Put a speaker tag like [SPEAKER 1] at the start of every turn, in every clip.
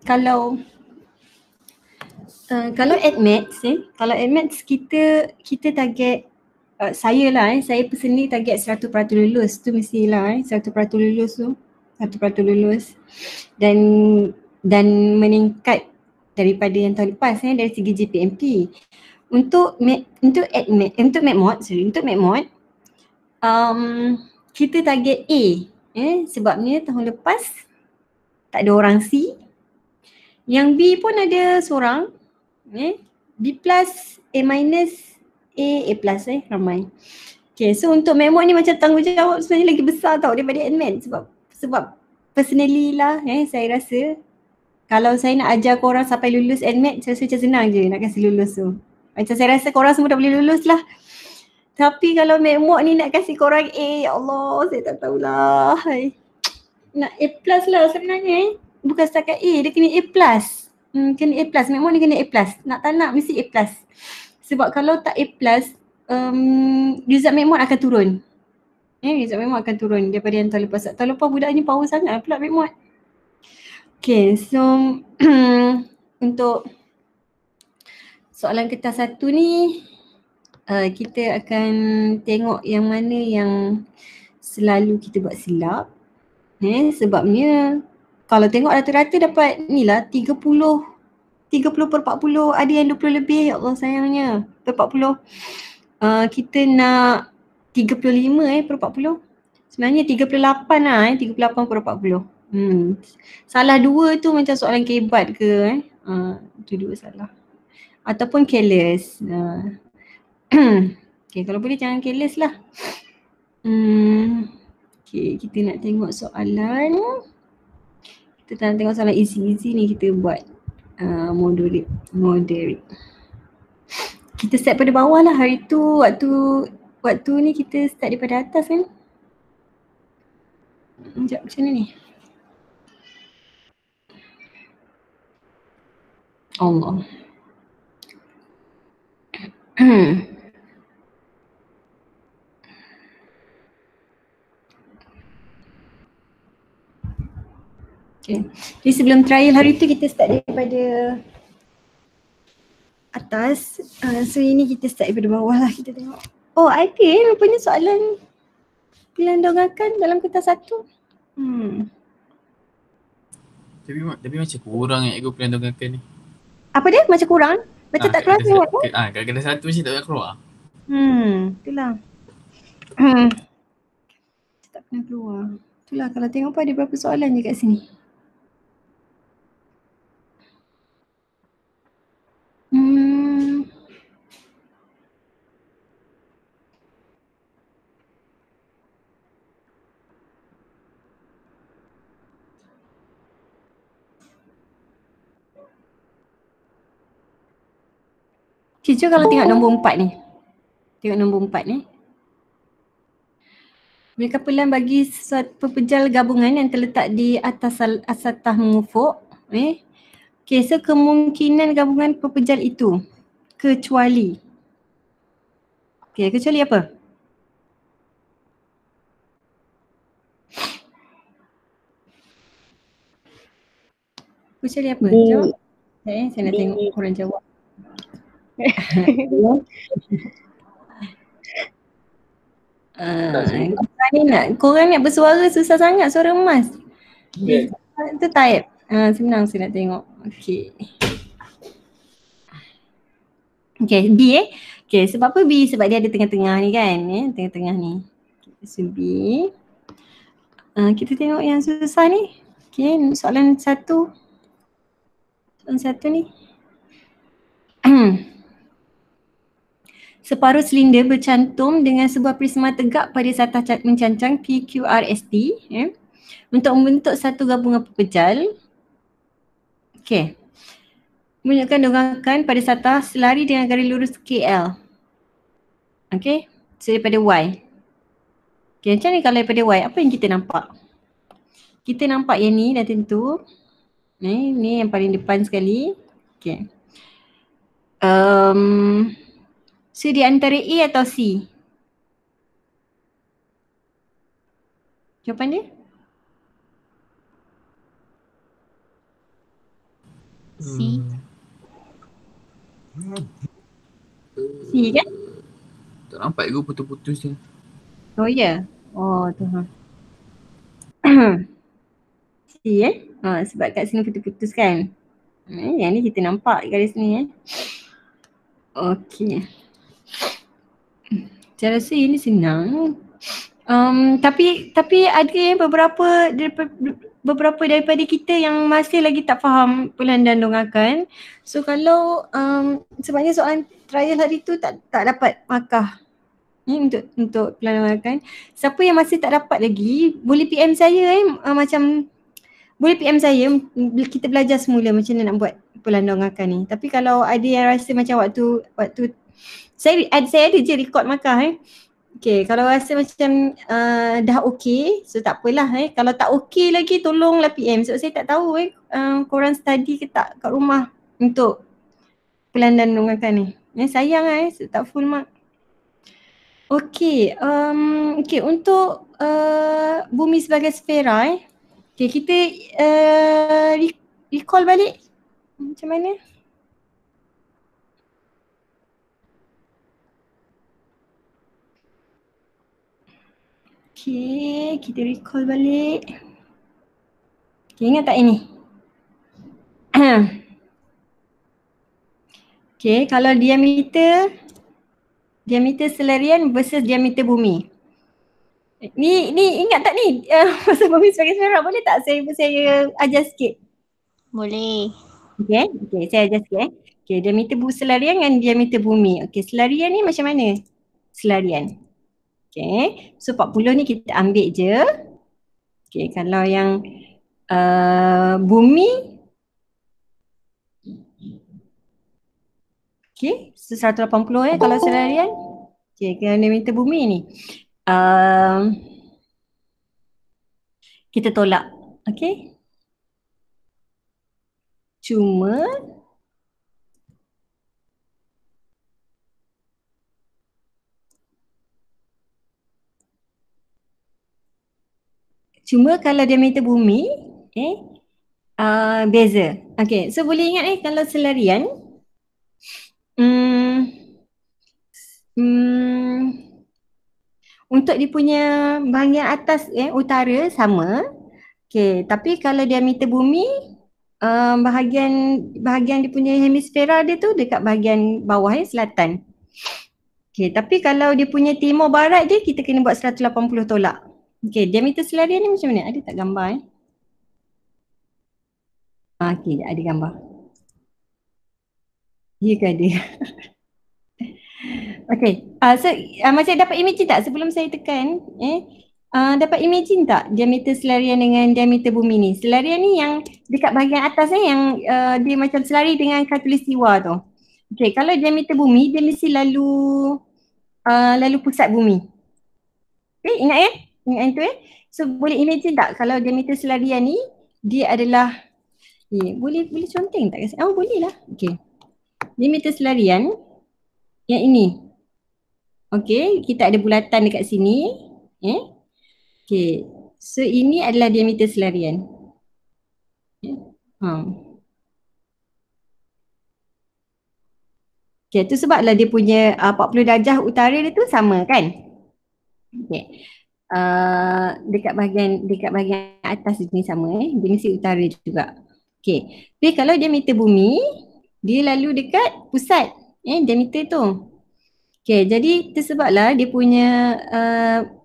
[SPEAKER 1] kalau admits kalau admits kita target saya lah saya personally target 100% lulus tu mestilah 100% lulus tu 100% lulus dan meningkat daripada yang tahun lepas dari segi GPMP. Untuk MATMOD kita target A sebabnya tahun lepas tak ada orang C. Yang B pun ada seorang B plus, A minus, A plus ramai. Okay, so untuk MATMOD ni macam tanggungjawab sebenarnya lagi besar tau daripada admin sebab personally lah saya rasa kalau saya nak ajar korang sampai lulus admin, saya rasa macam senang je nak kasi lulus tu. Macam saya rasa korang semua dah boleh lulus lah. Tapi kalau MATMOD ni nak kasi korang A, ya Allah saya tak tahulah. Nak A plus lah sebenarnya bukan setakat A, dia kena A plus. Kena A plus, MATMOD ni kena A plus. Nak tak nak mesti A plus. Sebab kalau tak A plus, result MATMOD akan turun. Result MATMOD akan turun daripada yang tahun lepas. Tahun lepas budaknya power sangat pula MATMOD. Okay, so untuk soalan kertas 1 ni kita akan tengok yang mana yang selalu kita buat silap. Sebabnya kalau tengok rata-rata dapat ni lah 30 per 40, ada yang 20 lebih, ya Allah sayangnya per 40. Kita nak 35 per 40. Sebenarnya 38 lah 38 per 40. Salah dua tu macam soalan kebat ke tu dua salah. Ataupun careless. Okay, kalau boleh jangan careless lah. Okay, kita nak tengok soalan. Kita nak tengok soalan easy ni kita buat moderate. Kita start pada bawah lah hari tu waktu ni kita start daripada atas kan. Sekejap macam mana ni? Allah. Okay. Jadi sebelum trial hari tu kita start daripada atas. So ini kita start daripada bawah lah, kita tengok. Oh ada rupanya soalan pilihan donggakan dalam kertas 1.
[SPEAKER 2] Tapi macam kurang ikut pilihan donggakan ni.
[SPEAKER 1] Apa dia? Macam kurang? Macam tak keluar tengok tu?
[SPEAKER 2] Kat kertas 1 mesti tak keluar.
[SPEAKER 1] Itulah. Tak pernah keluar. Itulah kalau tengok pun ada berapa soalan je kat sini. Cicu kalau tengok nombor 4 ni. Tengok nombor 4 ni. Mereka pelan bagi suatu pepejal gabungan yang terletak di atas asatah mengufuk. Okay, so kemungkinan gabungan pepejal itu kecuali. Okay, kecuali apa? Kecuali apa? Jawab. Saya nak tengok korang jawab. Korang nak bersuara susah sangat, suara emas. Itu type. Senang saya nak tengok. Okay, B Okay, sebab apa B? Sebab dia ada tengah-tengah ni kan. Tengah-tengah ni. So B. Kita tengok yang susah ni. Okay, soalan 1. Soalan 1 ni. Separuh silinder bercantum dengan sebuah prisma tegak pada satah mencancang PQRST untuk membentuk satu gabungan pepejal. Okay. Menunjukkan donggakan pada satah selari dengan garis lurus KL. Okay. So daripada Y. Okay, macam ni kalau daripada Y, apa yang kita nampak? Kita nampak yang ni dah tentu. Ni yang paling depan sekali. Okay. So di antara A atau C? Jawapan dia?
[SPEAKER 3] C.
[SPEAKER 1] C kan?
[SPEAKER 2] Tak nampak ego putus-putus je.
[SPEAKER 1] Oh ya? Oh tu ha. C sebab kat sini putus-putus kan. Yang ni kita nampak garis ni Okey. Saya rasa ini senang. Tapi ada yang beberapa daripada kita yang masih lagi tak faham bulan dan donghakan. So kalau sebabnya soalan trial hari tu tak dapat markah untuk bulan donghakan. Siapa yang masih tak dapat lagi boleh PM saya macam boleh PM saya, kita belajar semula macam mana nak buat bulan donghakan ni. Tapi kalau ada yang rasa macam waktu saya ada je record markah Okay, kalau rasa macam dah okey, so tak apalah Kalau tak okey lagi tolonglah PM. Sebab saya tak tahu korang study ke tak kat rumah untuk bulan dan donghakan ni. Sayang so tak full mark. Okey, untuk bumi sebagai sfera okay, kita recall balik macam mana? Okay, kita recall balik. Okay, ingat tak ini? Okay, kalau diameter selarian versus diameter bumi. Ni ingat tak ni? Pasal bumi sebagai sfera, boleh tak saya ajar sikit?
[SPEAKER 3] Boleh.
[SPEAKER 1] Okay, saya ajar sikit Okay, diameter selarian dengan diameter bumi. Okay, selarian ni macam mana? Selarian. Okay, so 40 ni kita ambil je. Okay, kalau yang bumi okay, so 180 kalau selarian. Okay, kalau diameter bumi ni kita tolak. Okay, cuma kalau diameter bumi beza. Okay, so boleh ingat kalau selarian untuk dia punya bahagian atas utara sama. Okay, tapi kalau diameter bumi bahagian dia punya hemisfera dia tu dekat bahagian bawah selatan. Okay, tapi kalau dia punya timur barat dia kita kena buat 180 tolak. Okay, diameter selarian ni macam mana? Ada tak gambar okay, ada gambar. Ya ke ada? Okay, so macam dapat imagine tak sebelum saya tekan dapat imagine tak diameter selarian dengan diameter bumi ni? Selarian ni yang dekat bahagian atas yang dia macam selari dengan khatulistiwa tu. Okay, kalau diameter bumi dia mesti lalu pusat bumi. Okay, ingat Ingat itu So boleh imagine tak kalau diameter selarian ni dia adalah boleh conteng tak? Oh boleh lah. Okay, diameter selarian yang ini. Okay, kita ada bulatan dekat sini. Okay, so ini adalah diameter selarian. Okay, tu sebablah dia punya 40 darjah utara dia tu sama kan? Okay. Dekat bahagian atas ni sama dia mesti utara juga. Okay, tapi kalau diameter bumi dia lalu dekat pusat diameter tu. Okay, jadi tu sebablah dia punya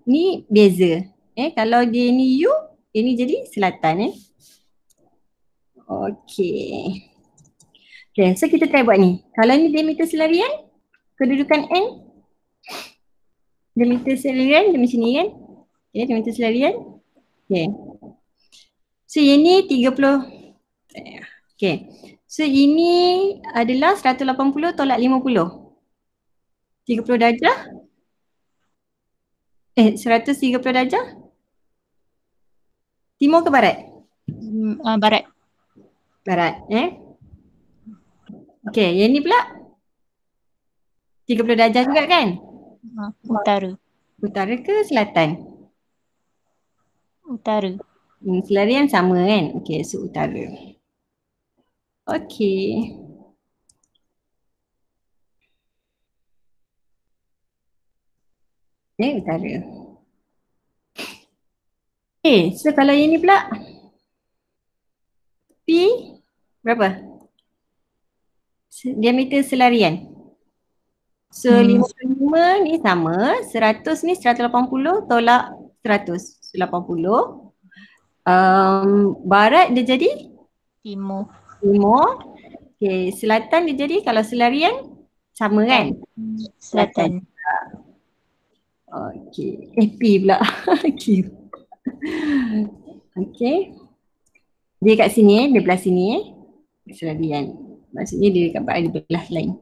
[SPEAKER 1] ni beza. Kalau dia ni U, ini jadi selatan Okay. Okay, so kita try buat ni. Kalau ni diameter selarian, kedudukan N. Diameter selarian dia macam ni kan? Okay, diameter selarian. Okay. So ini 30. Okay. So ini adalah 180 tolak 50. 30 darjah. 130 darjah. Timur ke barat?
[SPEAKER 3] Barat.
[SPEAKER 1] Barat, Okay, yang ni pula 30 darjah juga kan?
[SPEAKER 3] Utara.
[SPEAKER 1] Utara ke selatan?
[SPEAKER 3] Utara.
[SPEAKER 1] Selarian sama kan? Okay, so utara. Okey. Utara. So kalau yang ni pula P berapa? Diameter selarian. So 55 ni sama, 100 ni 180 tolak 100. 80. Barat dia jadi
[SPEAKER 3] Timur.
[SPEAKER 1] timur. Okay, selatan dia jadi kalau selarian sama kan?
[SPEAKER 3] Selatan.
[SPEAKER 1] Okay, P pula. Q. Okay. Dia kat sini, dia belah sini selarian. Maksudnya dia belah lain.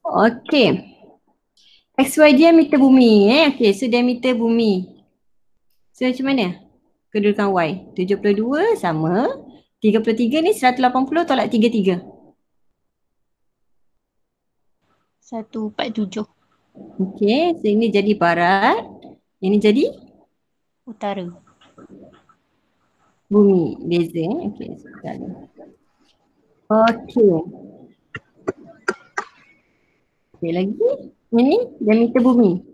[SPEAKER 1] Okay. XY diameter bumi. Okay, so diameter bumi. So macam mana? Kedudukan Y. 72 sama. 33 ni 180 tolak 33.
[SPEAKER 3] 147.
[SPEAKER 1] Okay, so ini jadi barat. Ini jadi
[SPEAKER 3] Utara.
[SPEAKER 1] bumi. Beza. Okay, so okay. Okay, lagi. Ini diameter bumi.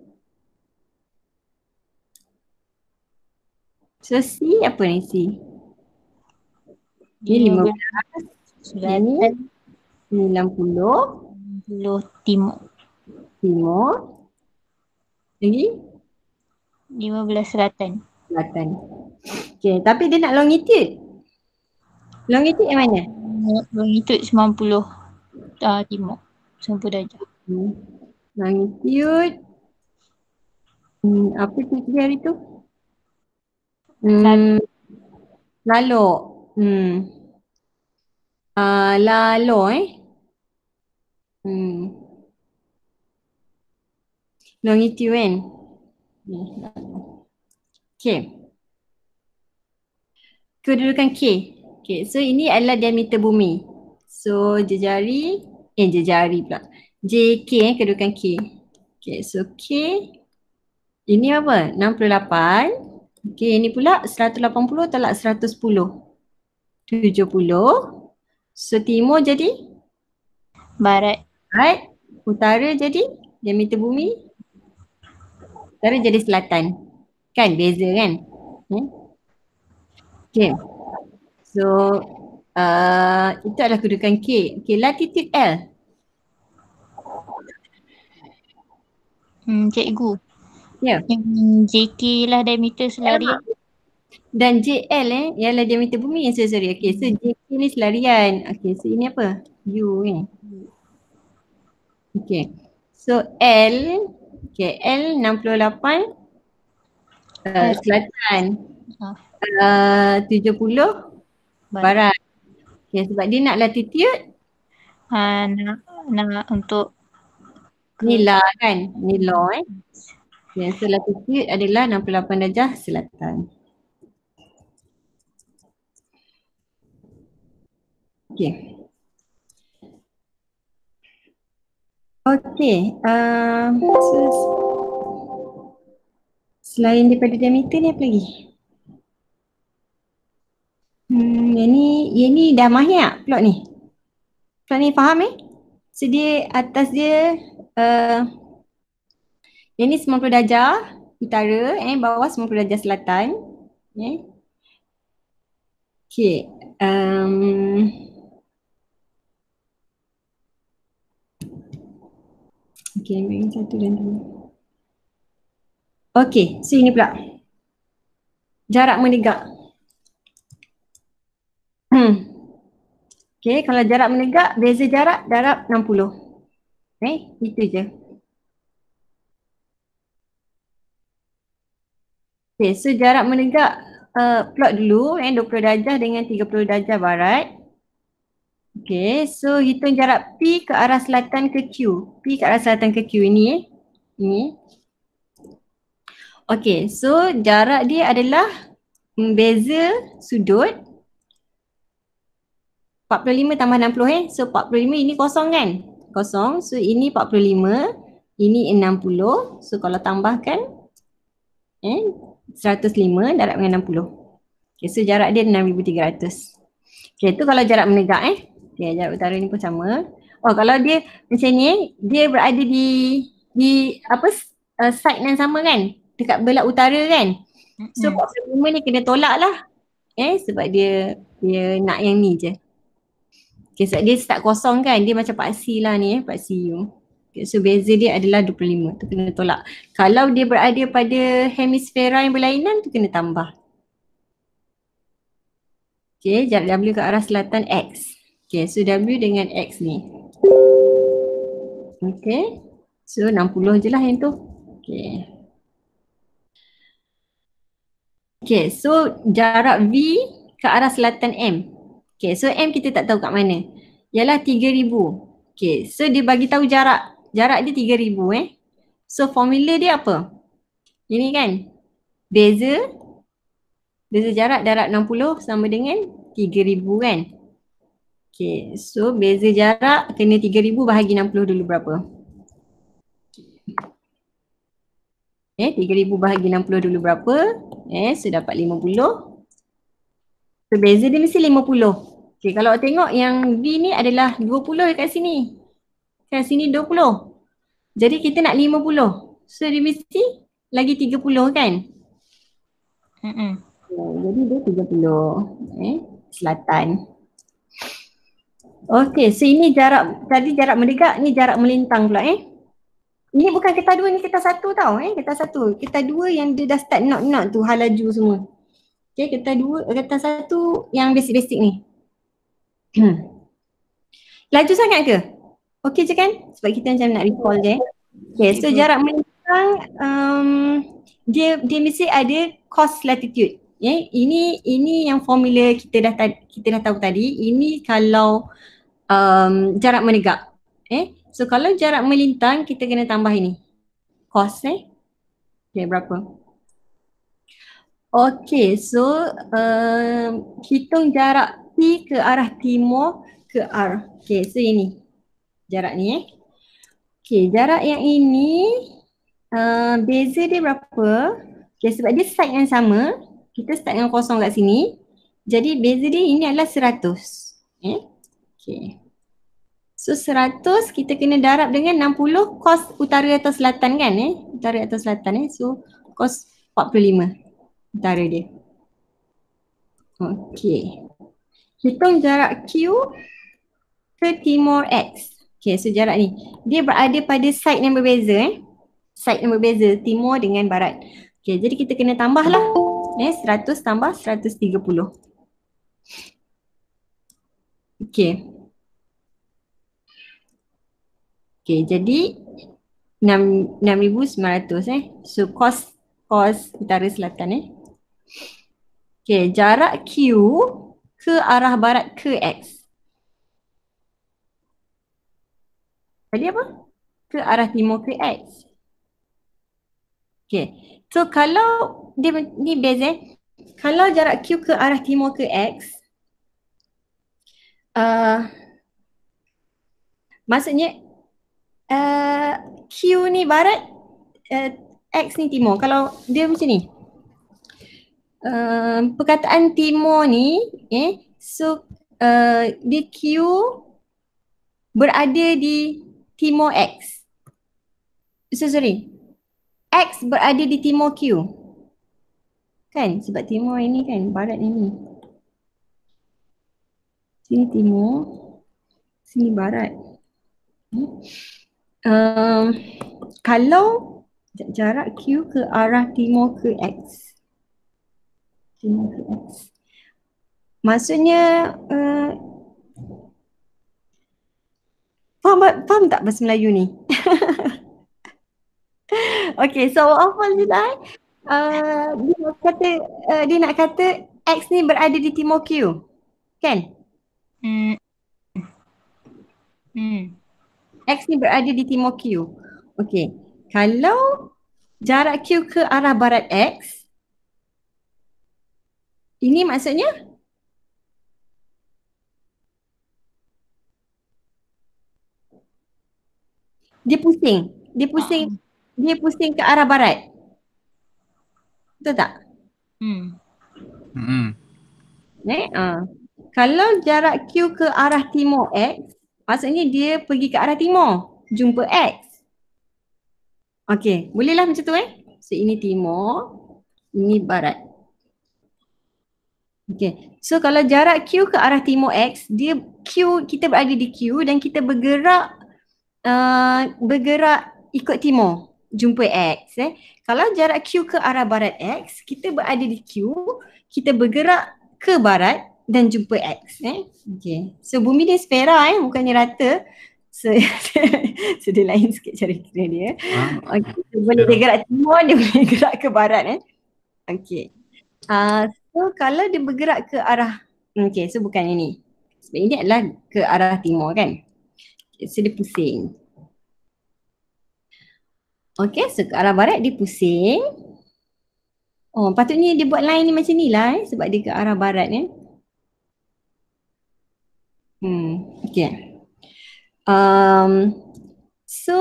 [SPEAKER 1] So C apa ni C? Ini 15.
[SPEAKER 3] Selatan.
[SPEAKER 1] 90.
[SPEAKER 3] Timur.
[SPEAKER 1] Timur. Lagi?
[SPEAKER 3] 15 selatan.
[SPEAKER 1] Selatan. Okay, tapi dia nak longitude. Longitude yang mana?
[SPEAKER 3] Longitude 90 timur. 90 darjah.
[SPEAKER 1] Longitude. Apa tu hari tu? Lalo. Lalo longitude kan? Okay. Kedudukan K. Okay, so ini adalah diameter bumi. So jejari pula. JK kedudukan K. Okay, so K ini apa? 68. Okay, ini pula 180 tolak 110. 70. So timur jadi?
[SPEAKER 3] Barat.
[SPEAKER 1] Barat. Utara jadi? Diameter bumi? Utara jadi selatan. Kan beza kan? Okay. So itu adalah kedudukan K. Okay, latitude L.
[SPEAKER 3] Cikgu.
[SPEAKER 1] Ya.
[SPEAKER 3] Yang JK lah diameter selarian.
[SPEAKER 1] Dan JL ialah diameter bumi. Sorry. Okay, so JK ni selarian. Okay, so ini apa? U kan? Okay. So L. Okay, L 68 selatan. 70 barat. Okay, sebab dia nak latitude.
[SPEAKER 3] Nak untuk
[SPEAKER 1] Nila kan? Nila Okay, so latitude adalah 68 darjah selatan. Okay. Okay. Selain daripada diameter ni apa lagi? Yang ni dah mahir plot ni. Plot ni faham So dia atas dia yang ni 90 darjah utara, bawah 90 darjah selatan. Okay. Okay, bagi satu dan dua. Okay, so ini pula. Jarak menegak. Okay, kalau jarak menegak, beza jarak darab 60. Itu je. Okay, so jarak menegak plot dulu 20 darjah dengan 30 darjah barat. Okay, so hitung jarak P ke arah selatan ke Q. P ke arah selatan ke Q ini. Okay, so jarak dia adalah beza sudut 45 tambah 60 So 45 ini kosong kan? Kosong, so ini 45, ini 60. So kalau tambahkan 105 darab dengan 60. Okay, so jarak dia 6,300. Okay, tu kalau jarak menegak Okay, jarak utara ni pun sama. Oh, kalau dia macam ni, dia berada di apa, side yang sama kan? Dekat belah utara kan? So 45 ni kena tolak lah. Sebab dia nak yang ni je. Okay, sebab dia start kosong kan? Dia macam Pak C lah ni Pak C you. Okay, so beza dia adalah 25. Tu kena tolak. Kalau dia berada pada hemisfera yang berlainan tu kena tambah. Okay, jarak W ke arah selatan X. Okay, so W dengan X ni. Okay, so 60 je lah yang tu. Okay. Okay, so jarak V ke arah selatan M. Okay, so M kita tak tahu kat mana. Ialah 3,000. Okay, so dia bagi tahu jarak dia 3,000 So formula dia apa? Ini kan, beza jarak darab 60 sama dengan 3,000 kan. Okay, so beza jarak kena 3,000 bahagi 60 dulu berapa? 3,000 bahagi 60 dulu berapa? So dapat 50. So beza dia mesti 50. Okay, kalau tengok yang V ni adalah 20 dekat sini. Kan sini 20. Jadi kita nak 50. So dia mesti lagi 30 kan? Jadi dia 30. Selatan. Okay, so ini jarak, tadi jarak mendekat, ni jarak melintang pula Ini bukan kereta 2, ni kereta 1 tau kereta 1. Kereta 2 yang dia dah start not tu, hal laju semua. Okay, kereta 2, kereta 1 yang basic-basic ni. Laju sangat ke? Okay je kan? Sebab kita macam nak recall je. Okay, so jarak melintang dia mesti ada cos latitude. Ini yang formula kita dah tahu tadi. Ini kalau jarak menegak. So kalau jarak melintang kita kena tambah ini. Cos Okay, berapa? Okay, so hitung jarak T ke arah timur ke R. Okay, so ini jarak ni Okay, jarak yang ini beza dia berapa? Okay, sebab dia side yang sama, kita start dengan kosong kat sini. Jadi beza dia ini adalah 100. Okay. So 100 kita kena darab dengan 60 cos utara atau selatan kan utara atau selatan So cos 45 utara dia. Okay. Hitung jarak Q ke timur X. Okay, so jarak ni dia berada pada side yang berbeza side yang berbeza, timur dengan barat. Okay, jadi kita kena tambah lah 100 tambah 130. Okay. Okay, jadi 6,900 So cos utara selatan Okay, jarak Q ke arah barat ke X. Tadi apa? Ke arah timur ke X. Okay, so kalau dia ni beza kalau jarak Q ke arah timur ke X maksudnya Q ni barat, X ni timur. Kalau dia macam ni, perkataan timur ni, so dia Q berada di timur X. Sorry, X berada di timur Q. Kan? Sebab timur ini kan, barat ini. Sini timur, sini barat. Kalau jarak Q ke arah timur ke X. Timur ke X. Maksudnya faham tak bahasa Melayu ni? Okay, so apa Zulai? Dia nak kata X ni berada di timur Q. Kan? X ni berada di timur Q. Okay. Kalau jarak Q ke arah barat X, ini maksudnya dia pusing. Dia pusing ke arah barat. Betul tak? Kalau jarak Q ke arah timur X, maksudnya dia pergi ke arah timur, jumpa X. Okey, bolehlah macam tu So ini timur, ini barat. Okey, so kalau jarak Q ke arah timur X, dia Q, kita berada di Q dan kita bergerak ikut timur, jumpa X. Kalau jarak Q ke arah barat X, kita berada di Q, kita bergerak ke barat dan jumpa X. Okay. So bumi dia sfera bukannya rata. So, so dia lain sikit cara kira dia. Okay. So, boleh dia gerak timur, dia boleh gerak ke barat. Okay. So kalau dia bergerak ke arah, okay, so bukan ini. Sebab ini adalah ke arah timur kan. So dia pusing. Okay, so ke arah barat dia pusing. Oh, patutnya dia buat line ni macam ni lah sebab dia ke arah barat ni. Okay. So,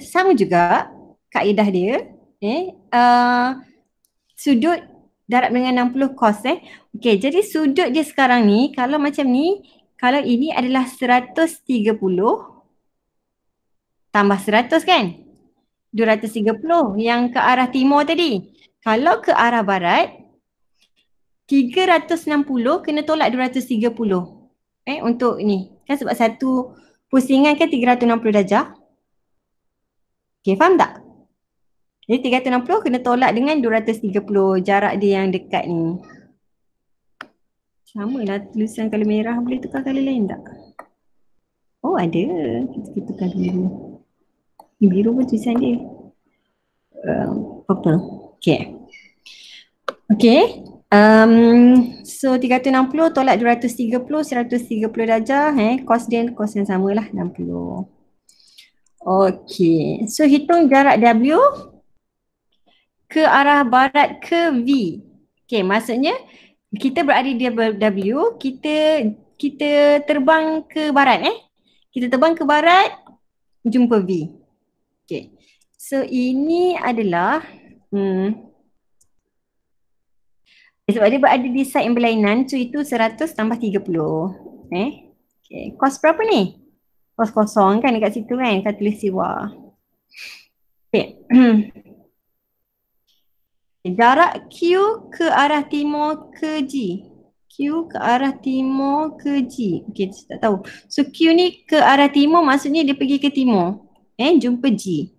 [SPEAKER 1] sama juga kaedah dia. Sudut darab dengan 60 cos. Okay, jadi sudut dia sekarang ni, kalau macam ni, kalau ini adalah 130 tambah 100 kan? 230 yang ke arah timur tadi. Kalau ke arah barat, 360 kena tolak 230. Untuk ni. Kan sebab satu pusingan kan 360 darjah. Okay, faham tak? Jadi 360 kena tolak dengan 230 jarak dia yang dekat ni. Sama lah tulisan color merah, boleh tukar color lain tak? Oh ada, kita tukar dulu. Ni biru pun tulisan dia. Purple. Okay. Okay. So 360 tolak 230, 130 darjah. Cos dia cos yang sama lah, 60. Okay. So hitung jarak W ke arah barat ke V. Okay, maksudnya kita berada di W, kita terbang ke barat Kita terbang ke barat, jumpa V. Okay. So ini adalah sebab dia berada di side yang berlainan, so itu 100 tambah 30. Okay. Kos berapa ni? Kos kosong kan dekat situ kan, kat tulis siwa. Okay. Jarak Q ke arah timur ke G. Q ke arah timur ke G. Okay, saya tak tahu. So Q ni ke arah timur maksudnya dia pergi ke timur. Jumpa G.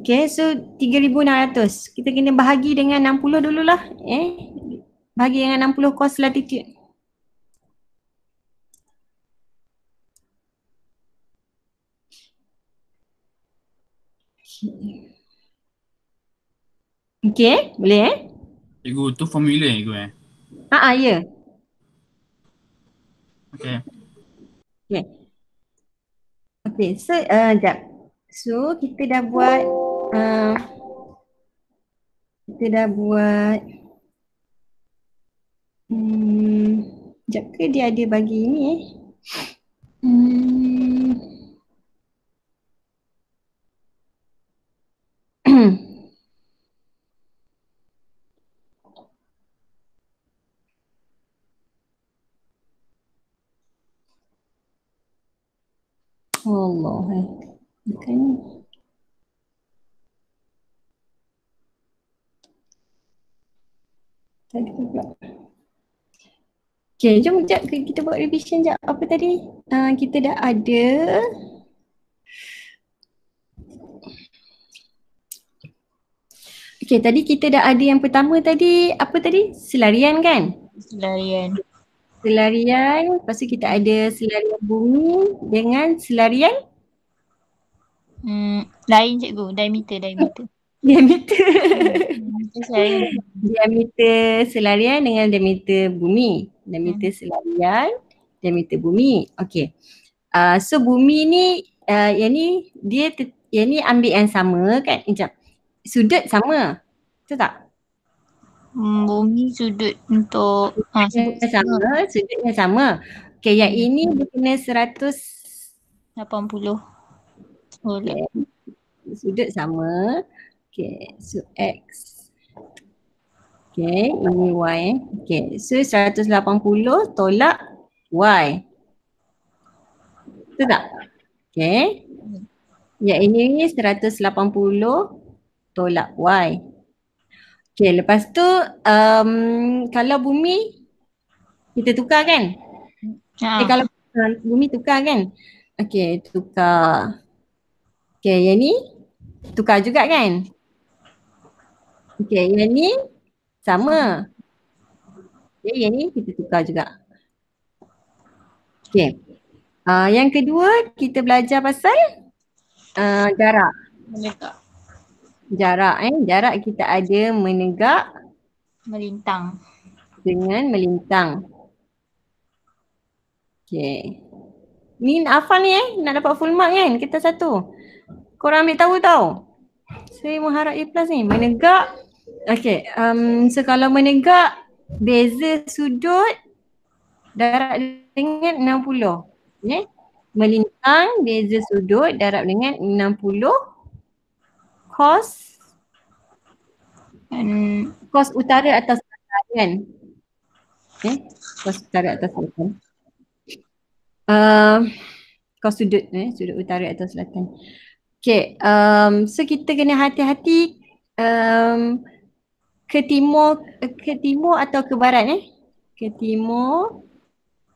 [SPEAKER 1] Okay, so 3,600. Kita kena bahagi dengan 60 dululah. Bahagi dengan 60 cos latitude. Okay, boleh
[SPEAKER 2] Cikgu, tu formula cikgu
[SPEAKER 1] ya.
[SPEAKER 2] Okay.
[SPEAKER 1] Okay. Okay, so sekejap. So kita dah buat sekejap ke dia ada bagi ni Allah bukan ni. Tadi pula. Okay, jom sekejap kita buat revision sekejap. Apa tadi? Kita dah ada okay, tadi kita dah ada yang pertama tadi, apa tadi? Selarian kan? Selarian, lepas tu kita ada selarian bumi dengan selarian
[SPEAKER 3] lain cikgu, diameter.
[SPEAKER 1] Diameter selarian dengan diameter bumi. Diameter selarian, diameter bumi. Okay. So bumi ni, yang ni yang ni ambil yang sama kan? Sudut sama. Betul tak?
[SPEAKER 3] Bumi sudut untuk
[SPEAKER 1] sudutnya sama. Okay, yang ini dia kena 180. Okay. Sudut sama. Okay, so X. Okay, ini Y. Okay, so 180 tolak Y. Betul tak? Okay. Yang ini 180 tolak Y. Okay, lepas tu kalau bumi kita tukar kan? Kalau bumi tukar kan? Okay, tukar. Okay, yang ni tukar juga kan? Okay, yang ni sama. Okay, yang ni kita tukar juga. Okay. Yang kedua kita belajar pasal jarak.
[SPEAKER 3] Menegak.
[SPEAKER 1] Jarak kita ada menegak
[SPEAKER 3] Melintang.
[SPEAKER 1] dengan melintang. Okay. Ni nak hafal ni nak dapat full mark kan kita satu. Korang ambil tahu tau. Saya mengharap A+ ni. Menegak. Okay. So kalau menegak beza sudut darab dengan 60. Okay. Melintang beza sudut darab dengan 60 cos utara atas selatan kan. Okay. Cos utara atas selatan. Cos sudut sudut utara atau selatan. Okay, so kita kena hati-hati ke timur atau ke barat ke timur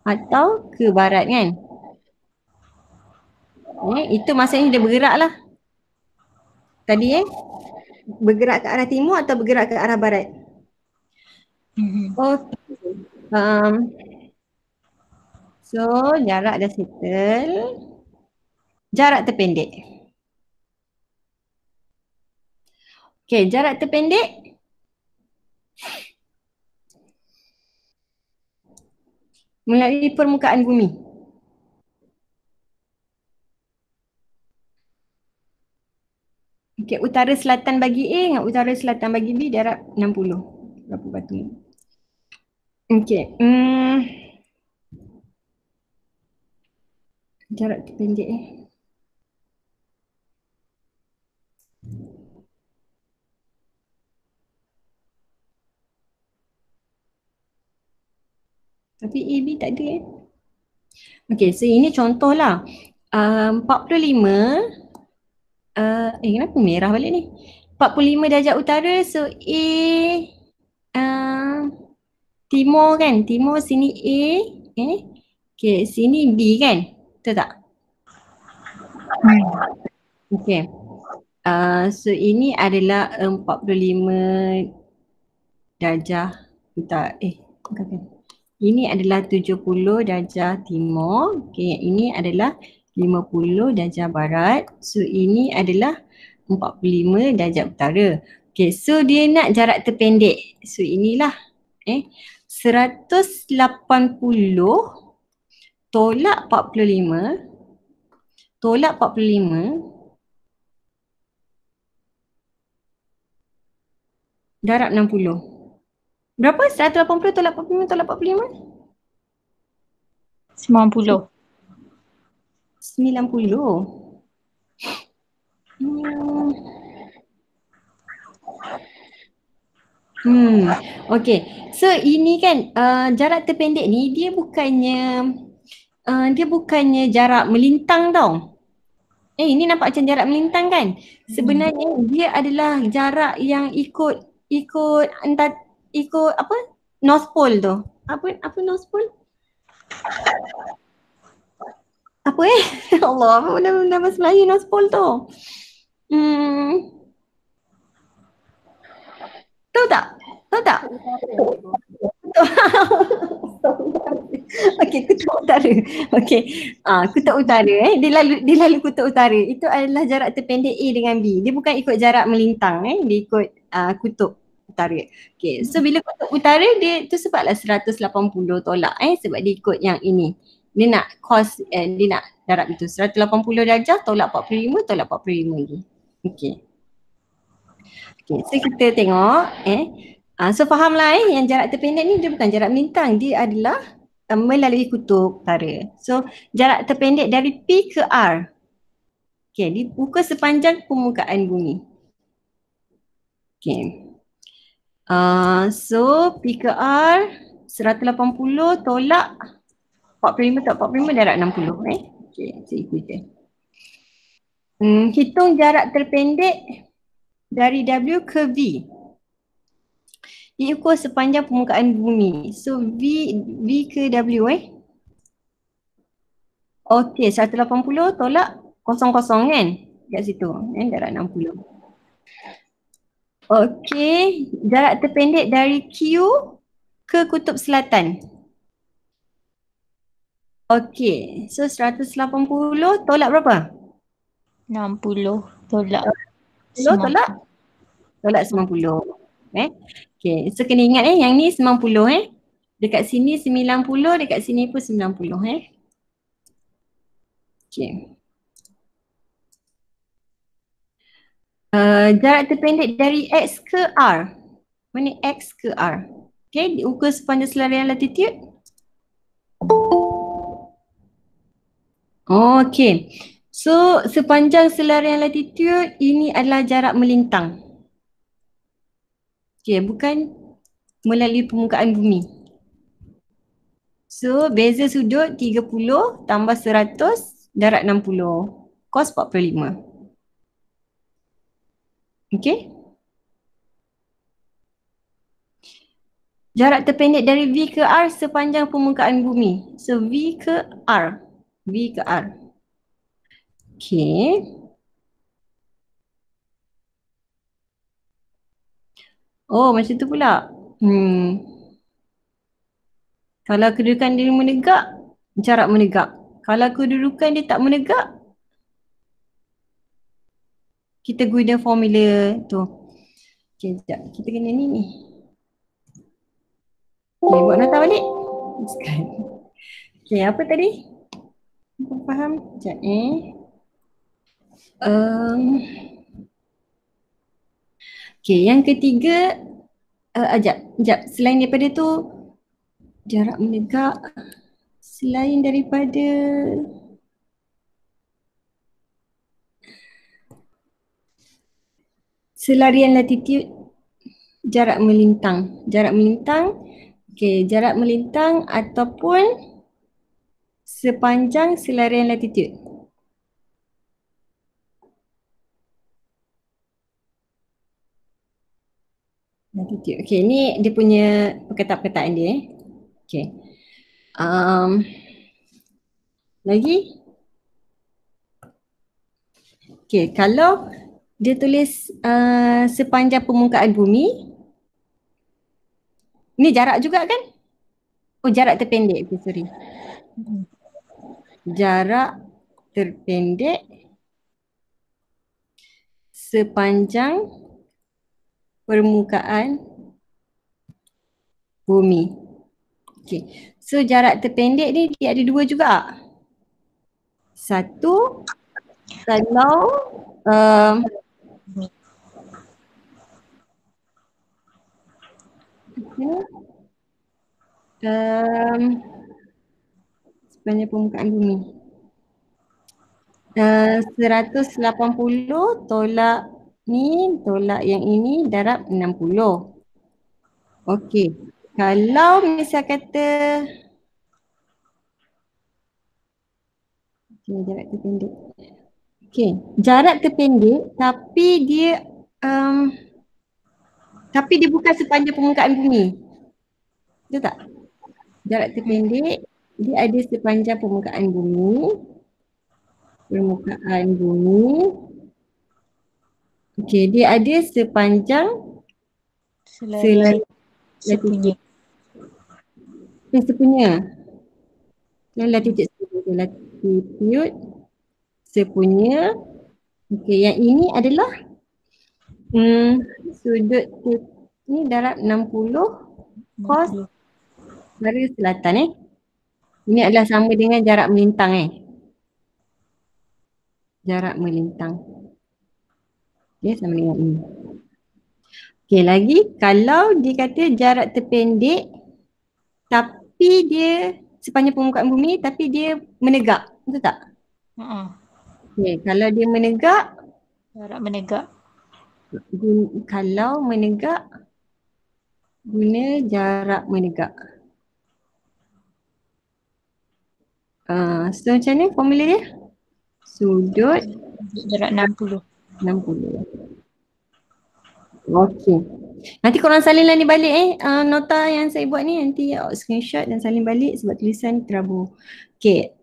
[SPEAKER 1] atau ke barat kan. Itu maksudnya dia bergerak lah. Tadi bergerak ke arah timur atau bergerak ke arah barat. Okay. So jarak dah settle. Jarak terpendek. Okay, jarak terpendek melalui permukaan bumi. Okay, utara selatan bagi A dengan utara selatan bagi B darab 60. Berapa batu? Okay. Jarak terpendek Tapi AB tak ada Okay, so ini contoh lah. 45 kenapa merah balik ni? 45 darjah utara, so A timur kan? Timur sini A, okay, sini B kan? Betul tak? Okay. So ini adalah 45 darjah utara. Bukan. Ini adalah 70 darjah timur. Okay, ini adalah 50 darjah barat. So ini adalah 45 darjah utara. Okay, so dia nak jarak terpendek. So inilah 180 tolak 45 tolak 45 darab 60. Berapa? 180 tolak 45 tolak 45?
[SPEAKER 3] 90.
[SPEAKER 1] 90. Okay. So ini kan jarak terpendek ni dia bukannya jarak melintang tau. Ini nampak macam jarak melintang kan? Sebenarnya dia adalah jarak yang ikut apa? North Pole tu. Apa North Pole? Apa Allah, apa benda bahasa Melayu North Pole tu? Tahu tak? Okey, kutub utara. Okey. Kutub utara dia lalu kutub utara. Itu adalah jarak terpendek A dengan B. Dia bukan ikut jarak melintang dia ikut kutub utara. Okey. So bila kutub utara dia tu sebablah 180 tolak sebab dia ikut yang ini. Dia nak dia nak darab itu 180 darjah tolak 45 tolak 45 lagi. Okey. Okay, so kita tengok so fahamlah yang jarak terpendek ni dia bukan jarak melintang, dia adalah melalui kutub utara. So jarak terpendek dari P ke R. Okay, diukur sepanjang permukaan bumi. Okay. So P ke R 180 tolak 45 tak 45 darat 60 Okay, cikgu je. Hitung jarak terpendek dari W ke V. Diukur sepanjang permukaan bumi. So V ke W Okey, 180 tolak 00 kan? Kat situ, darat 60. Okey, jarak terpendek dari Q ke kutub selatan. Okey, so 180 tolak berapa?
[SPEAKER 3] 60 tolak
[SPEAKER 1] 10 tolak 90. Okey, so kena ingat yang ni 90 Dekat sini 90, dekat sini pun 90 Okey. Jarak terpendek dari X ke R. Mana X ke R? Okey, diukur sepanjang selarian latitude. Okey. So sepanjang selarian latitude ini adalah jarak melintang. Okey, bukan melalui permukaan bumi. So beza sudut 30 tambah 100 darat 60. Cos 45. Okey. Jarak terpendek dari V ke R sepanjang permukaan bumi. So V ke R. V ke R. Okey. Oh, macam tu pula. Kalau kedudukan dia menegak, jarak menegak. Kalau kedudukan dia tak menegak, kita guna formula tu. Okey, sekejap. Kita kena ni. Okey, buat nota balik. Okey, apa tadi? Aku faham. Sekejap Okey, yang ketiga, sekejap. Selain daripada tu, jarak menegak, selain daripada selarian latitude, jarak melintang. Okey, jarak melintang ataupun sepanjang selarian latitude. Okey, ni dia punya perkataan-perkataan dia. Okey. Lagi? Okey, kalau dia tulis sepanjang permukaan bumi, ni jarak juga kan? Oh, jarak terpendek. Okay, sorry. Jarak terpendek sepanjang permukaan bumi. Okay. So jarak terpendek ni dia ada dua juga. Satu, kalau sepanjang permukaan bumi. 180 tolak ni, tolak yang ini darab 60. Okey. Kalau misal kata jarak terpendek. Okey, jarak terpendek tapi dia bukan sepanjang permukaan bumi. Betul tak? Jarak terpendek dia ada sepanjang permukaan bumi. Okey, dia ada sepanjang
[SPEAKER 3] sepunya.
[SPEAKER 1] Latitude sepunya. Okey, yang ini adalah sudut ni darab 60 cos dari selatan Ini adalah sama dengan jarak melintang Jarak melintang. Okey, sama dengan ini. Okey, lagi kalau dia kata jarak terpendek tapi dia sepanjang permukaan bumi tapi dia menegak. Betul tak? Okey, kalau dia menegak,
[SPEAKER 3] jarak menegak.
[SPEAKER 1] kalau menegak guna jarak menegak. So macam ni formula dia? Sudut
[SPEAKER 3] Jarak 60.
[SPEAKER 1] 60. Okey. Nanti korang salinlah ni balik nota yang saya buat ni nanti screenshot dan salin balik sebab tulisan terabur. Okey.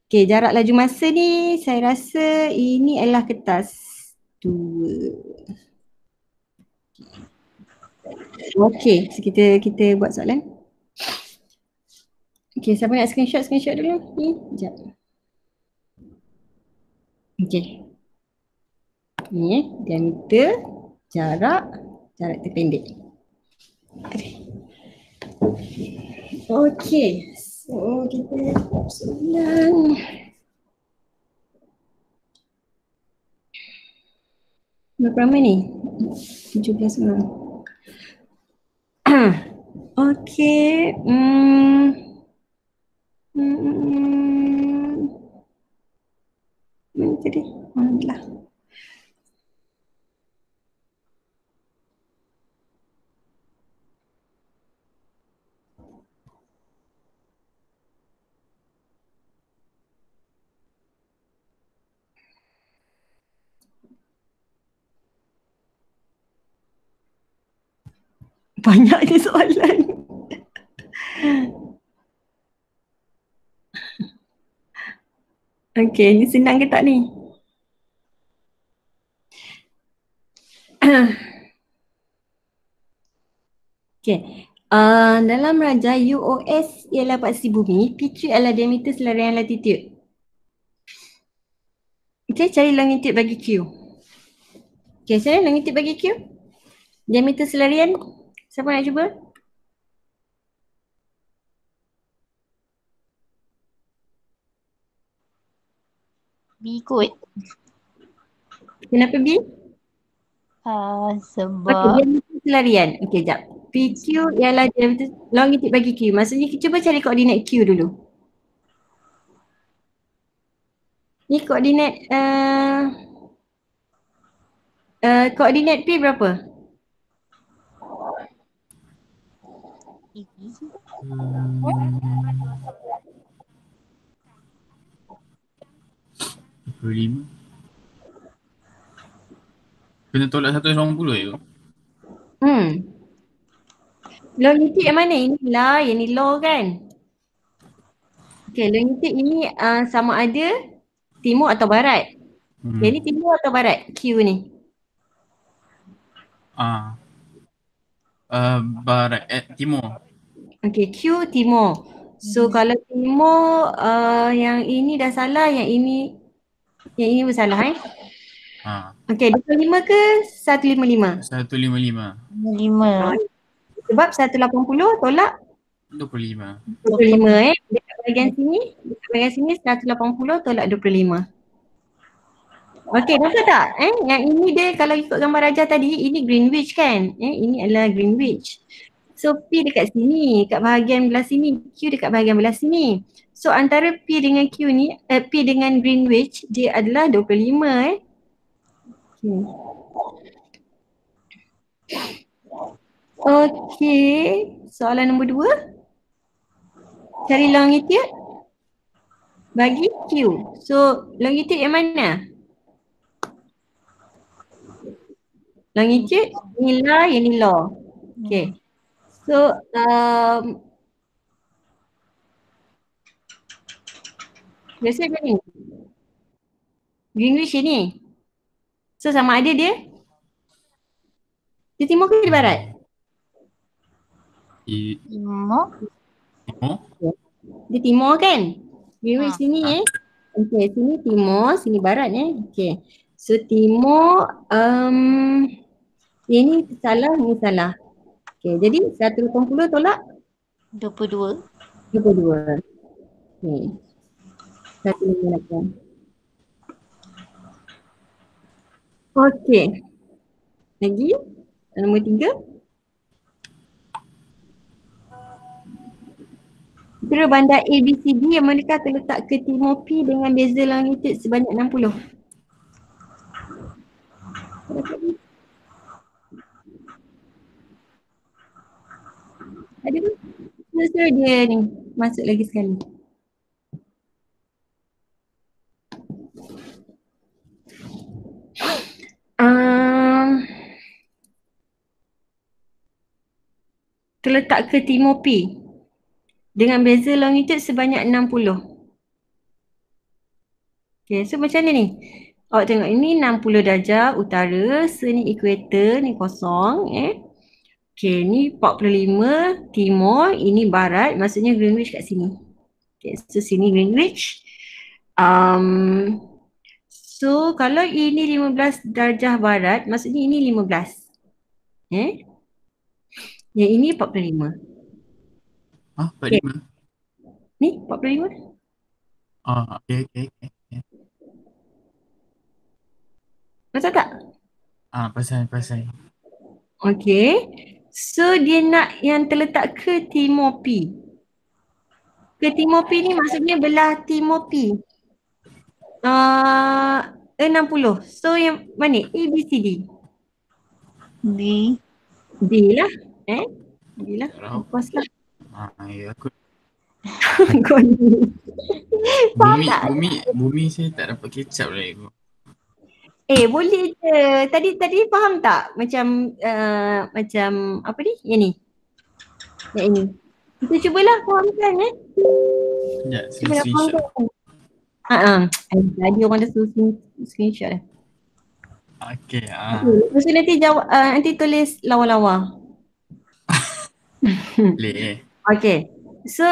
[SPEAKER 1] Okey, jarak laju masa ni saya rasa ini adalah kertas 2. Okey, so kita buat soalan. Okey, siapa nak screenshot dulu? Ni, sekejap. Okey. Ni diameter, jarak terpendek. Okey. So kita buat soalan. Berapa ramai ni? 17 orang. Okey. Mana tadi? Alhamdulillah. Banyak ni soalan. Okey, ni senang ke tak ni? Okey. Dalam rajah UOS ialah paksi bumi, PQ adalah diameter selarian latitude. Okey, cari longitude bagi Q. Okey, cari longitude bagi Q. Diameter selarian. Siapa nak cuba?
[SPEAKER 3] B kot.
[SPEAKER 1] Kenapa B?
[SPEAKER 3] Sebab
[SPEAKER 1] Okey, diameter selarian. Okey, jap. PQ ialah diameter longitude bagi Q. Maksudnya cuba cari koordinat Q dulu. Ni koordinat koordinat P berapa?
[SPEAKER 2] Hmm. 25. Kena tolak 180 je tu.
[SPEAKER 1] Longitude yang mana? Inilah, yang ni low kan? Okey, longitude ini sama ada timur atau barat. Yang ni timur atau barat? Q ni.
[SPEAKER 2] Barat, timur.
[SPEAKER 1] Okey, Q timur. So kalau timur yang ini dah salah, yang ini pun salah Okey, 25 ke 155?
[SPEAKER 2] 155.
[SPEAKER 3] 5.
[SPEAKER 1] Sebab 180 tolak
[SPEAKER 2] 25.
[SPEAKER 1] 25 dekat bahagian sini 180 tolak 25. Okey, nampak tak? Yang ini dia kalau ikut gambar rajah tadi, ini Greenwich kan? Ini adalah Greenwich. So P dekat sini, dekat bahagian belah sini, Q dekat bahagian belah sini. So antara P dengan Q ni, P dengan Greenwich, dia adalah 25 Okey, soalan nombor 2. Cari longitude bagi Q. So longitude yang mana? Longitude ni lah, yang ni law. Okay. So biasa macam ni. Greenwich ni. So sama ada dia timur ke di barat?
[SPEAKER 3] Timur.
[SPEAKER 1] Dia timur kan? Greenwich sini Okay, sini timur, sini barat Okay. So timur ini salah, ini salah. Okay, jadi 180 tolak
[SPEAKER 3] 22.
[SPEAKER 1] 22. Okay. 158. Okay. Lagi? Nombor 3. Kira bandar ABCD yang mereka terletak ke timur P dengan beza longitude sebanyak 60. Ada pun. So dia ni masuk lagi sekali. Um, terletak ke timur P dengan beza longitude sebanyak 60. Okay, so macam ni ni. Awak tengok ini 60 darjah utara, so ni equator, ni kosong. Okay, ni 45 timur, ini barat, maksudnya Greenwich kat sini. Okay, so sini Greenwich. So kalau ini 15 darjah barat, maksudnya ini 15. Yang ini 45.
[SPEAKER 2] Ah, 45.
[SPEAKER 1] Ni 45.
[SPEAKER 2] Okay.
[SPEAKER 1] Betul tak?
[SPEAKER 2] Pasal.
[SPEAKER 1] Okay. So dia nak yang terletak ke timur P. Ke timur P ni maksudnya belah timur P. 60. So yang mana? A, B, C, D.
[SPEAKER 3] D.
[SPEAKER 1] D lah. D lah.
[SPEAKER 2] Tahu.
[SPEAKER 1] Of course lah.
[SPEAKER 2] Ya aku.
[SPEAKER 1] Kau ni. Faham tak?
[SPEAKER 2] Bumi saya tak dapat kecap lah aku.
[SPEAKER 1] Boleh je. Tadi faham tak? Macam apa ni? Yang ni. Yang ini. Kita cubalah fahamkan
[SPEAKER 2] Sekejap, saya
[SPEAKER 1] Cubalah
[SPEAKER 2] screenshot.
[SPEAKER 1] fahamkan. Tadi orang dah suruh screenshot dah.
[SPEAKER 2] Okay.
[SPEAKER 1] Lepas tu nanti jawab, nanti tulis lawa-lawa.
[SPEAKER 2] Boleh.
[SPEAKER 1] Okay. So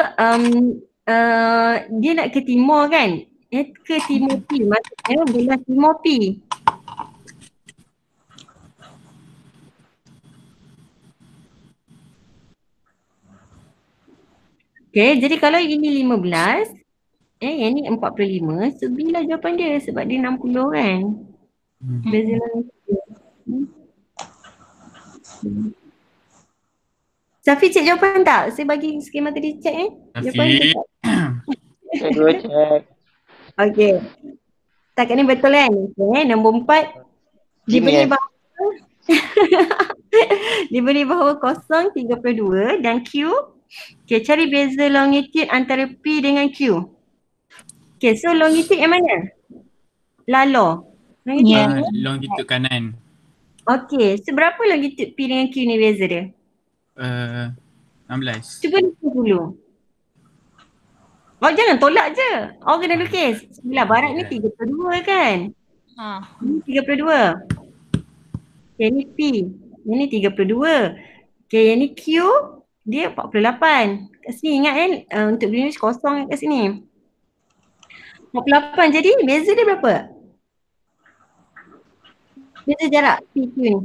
[SPEAKER 1] dia nak ke timur kan? Ke timur P. Maksudnya belah timur P. Okay, jadi kalau ini 15, yang ni 45, so B lah jawapan dia sebab dia 60 kan. Beza longitude. Safi cek jawapan tak? Saya bagi skema tadi cek jawapan
[SPEAKER 2] Safi.
[SPEAKER 4] Saya dua cek.
[SPEAKER 1] Okay. Setakat ni betul kan? Okay, nombor 4. Diberi bahawa diberi bahawa kosong 32 dan Q. Okay, cari beza longitude antara P dengan Q. Okay, so longitude yang mana? Lalo.
[SPEAKER 2] Longitude kanan.
[SPEAKER 1] Okay, so berapa longitude P dengan Q ni beza dia?
[SPEAKER 2] 16.
[SPEAKER 1] Cuba lukis dulu. Jangan tolak je. Kena lukis. Sebelah barat ni 32 kan? Ni 32. Okay, ni P. Yang ni 32. Okay, yang ni Q. Dia 48. Kat sini ingat kan? Untuk Greenwich kosong kat sini. 48. Jadi beza dia berapa? Beza jarak PQ ni.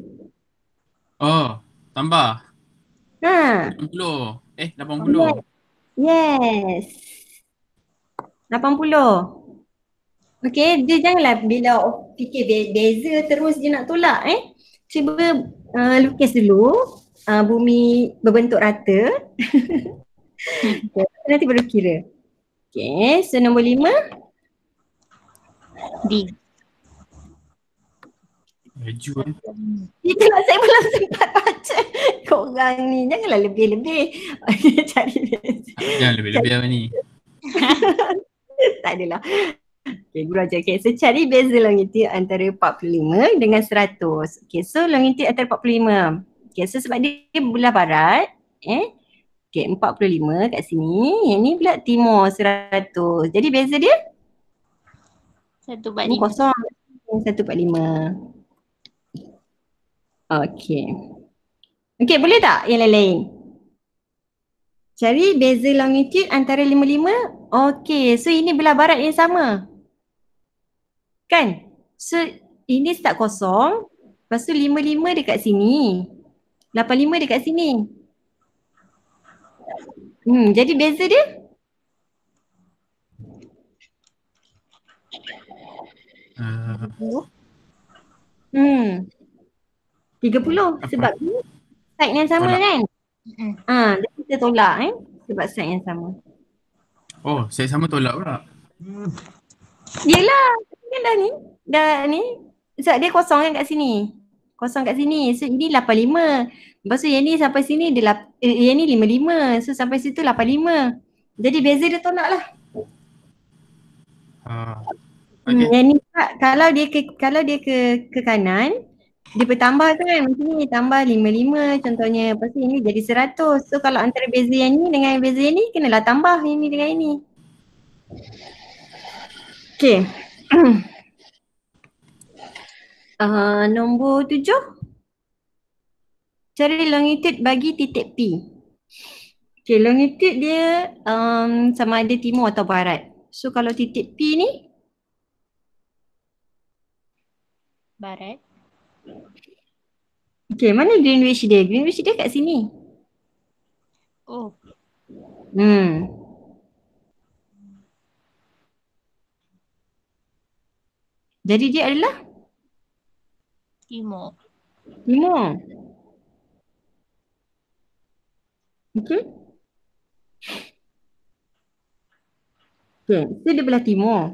[SPEAKER 2] Tambah. 80. 80.
[SPEAKER 1] Yes. 80. Okay, dia janganlah bila fikir beza terus dia nak tolak Cuba lukis dulu bumi berbentuk rata. Okay, nanti baru kira. Okay, so nombor 5.
[SPEAKER 3] D.
[SPEAKER 2] Baju
[SPEAKER 1] Itulah saya belum sempat baca. Korang ni janganlah lebih-lebih. Cari beza.
[SPEAKER 2] Jangan lebih-lebih apa ni.
[SPEAKER 1] Tak adalah. Okay, guru ajar. Okay, so cari beza longitude antara 45 dengan 100. Okay, so longitude antara 45. Okay, so sebab dia belah barat. Okay, 45 kat sini. Yang ni pula timur 100. Jadi beza dia?
[SPEAKER 3] 145.
[SPEAKER 1] Ini kosong. 145. Okay. Okay, boleh tak yang lain-lain? Cari beza longitude antara 55. Okay, so ini belah barat yang sama. Kan? So ini start kosong. Lepas tu 55 dekat sini. 85 dekat sini. Jadi beza dia?
[SPEAKER 2] Uh,
[SPEAKER 1] 30 sebab ni side yang sama
[SPEAKER 2] tolak.
[SPEAKER 1] Kan? Jadi kita tolak sebab side yang sama.
[SPEAKER 2] Saya sama tolak pula.
[SPEAKER 1] Yelah, kan dah ni. Sebab dia kosong kan kat sini. Kosong kat sini. So ini 85. Lepas tu yang ni sampai sini dia yang ni 55. So sampai situ 85. Jadi beza dia tolak lah.
[SPEAKER 2] Okay.
[SPEAKER 1] Yang ni kalau dia ke kanan, dia bertambah kan. Macam ni tambah 55 contohnya. Lepas tu ini jadi 100. So kalau antara beza yang ni dengan beza yang ni, kenalah tambah yang ni dengan yang ni. Okay. Nombor 7. Cari longitude bagi titik P. Okay, longitude dia sama ada timur atau barat. So kalau titik P ni
[SPEAKER 3] Barat.
[SPEAKER 1] okay, mana Greenwich dia? Greenwich dia kat sini.
[SPEAKER 3] Oh,
[SPEAKER 1] Jadi dia adalah
[SPEAKER 3] timur.
[SPEAKER 1] timur. Okay. Okay, so dia belah timur.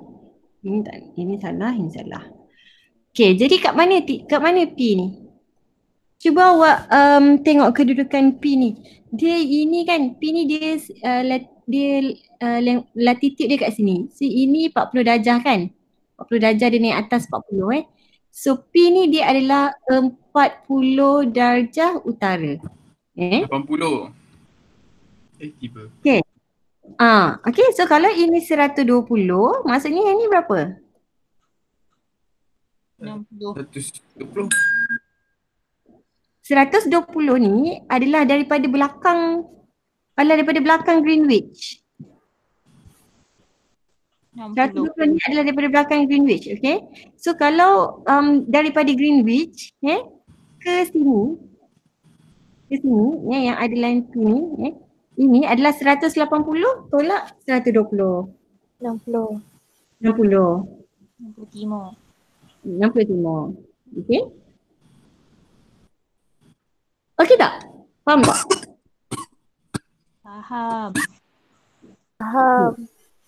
[SPEAKER 1] Ini salah, ini salah. Okay, jadi kat mana P ni? Cuba awak tengok kedudukan P ni. Dia ini kan, P ni dia latitude dia kat sini. So ini 40 darjah kan? 40 darjah dia naik atas 40 So P ni dia adalah 40 darjah utara.
[SPEAKER 2] 80. Tiba.
[SPEAKER 1] Okay. Okay, so kalau ini 120, maksudnya yang ni berapa?
[SPEAKER 3] 60.
[SPEAKER 2] 120.
[SPEAKER 1] 120 ni adalah daripada belakang Greenwich. 120 ni adalah daripada belakang Greenwich, okay? So kalau daripada Greenwich ke sini yang ada line P ni, ini adalah 180 tolak 120.
[SPEAKER 3] 60.
[SPEAKER 1] 60
[SPEAKER 3] timur.
[SPEAKER 1] timur. Okay? Okay tak? Faham tak?
[SPEAKER 3] Faham.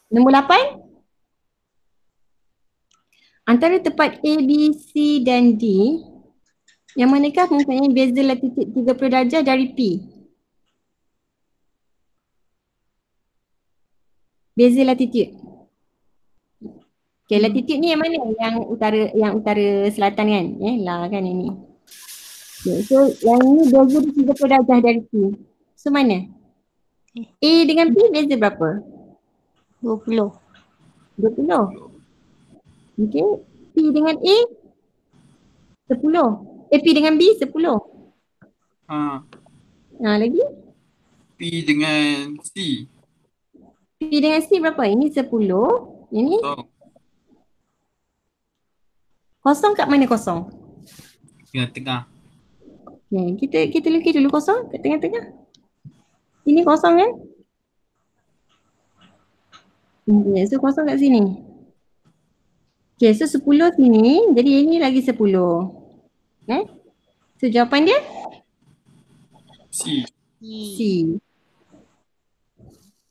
[SPEAKER 1] Nombor 8. Antara tempat A, B, C dan D, yang manakah mempunyai beza latitude 30 darjah dari P? Beza latitude. Okay, latitude ni yang mana? Yang utara selatan kan? Lah kan ini. Okay, so yang ni beza 30 darjah dari P. So mana? A dengan P beza berapa?
[SPEAKER 3] 20.
[SPEAKER 1] 20. Okay. P dengan A 10. P dengan B 10. Lagi?
[SPEAKER 2] P dengan C.
[SPEAKER 1] P dengan C berapa? Ini 10. Ini? Kosong kat mana kosong?
[SPEAKER 2] Tengah-tengah.
[SPEAKER 1] Okay, kita lukis dulu kosong kat tengah-tengah. Ini kosong kan? Okay, so kosong kat sini. Okay, so 10 sini, jadi ini lagi 10. So jawapan dia?
[SPEAKER 2] C.
[SPEAKER 1] C.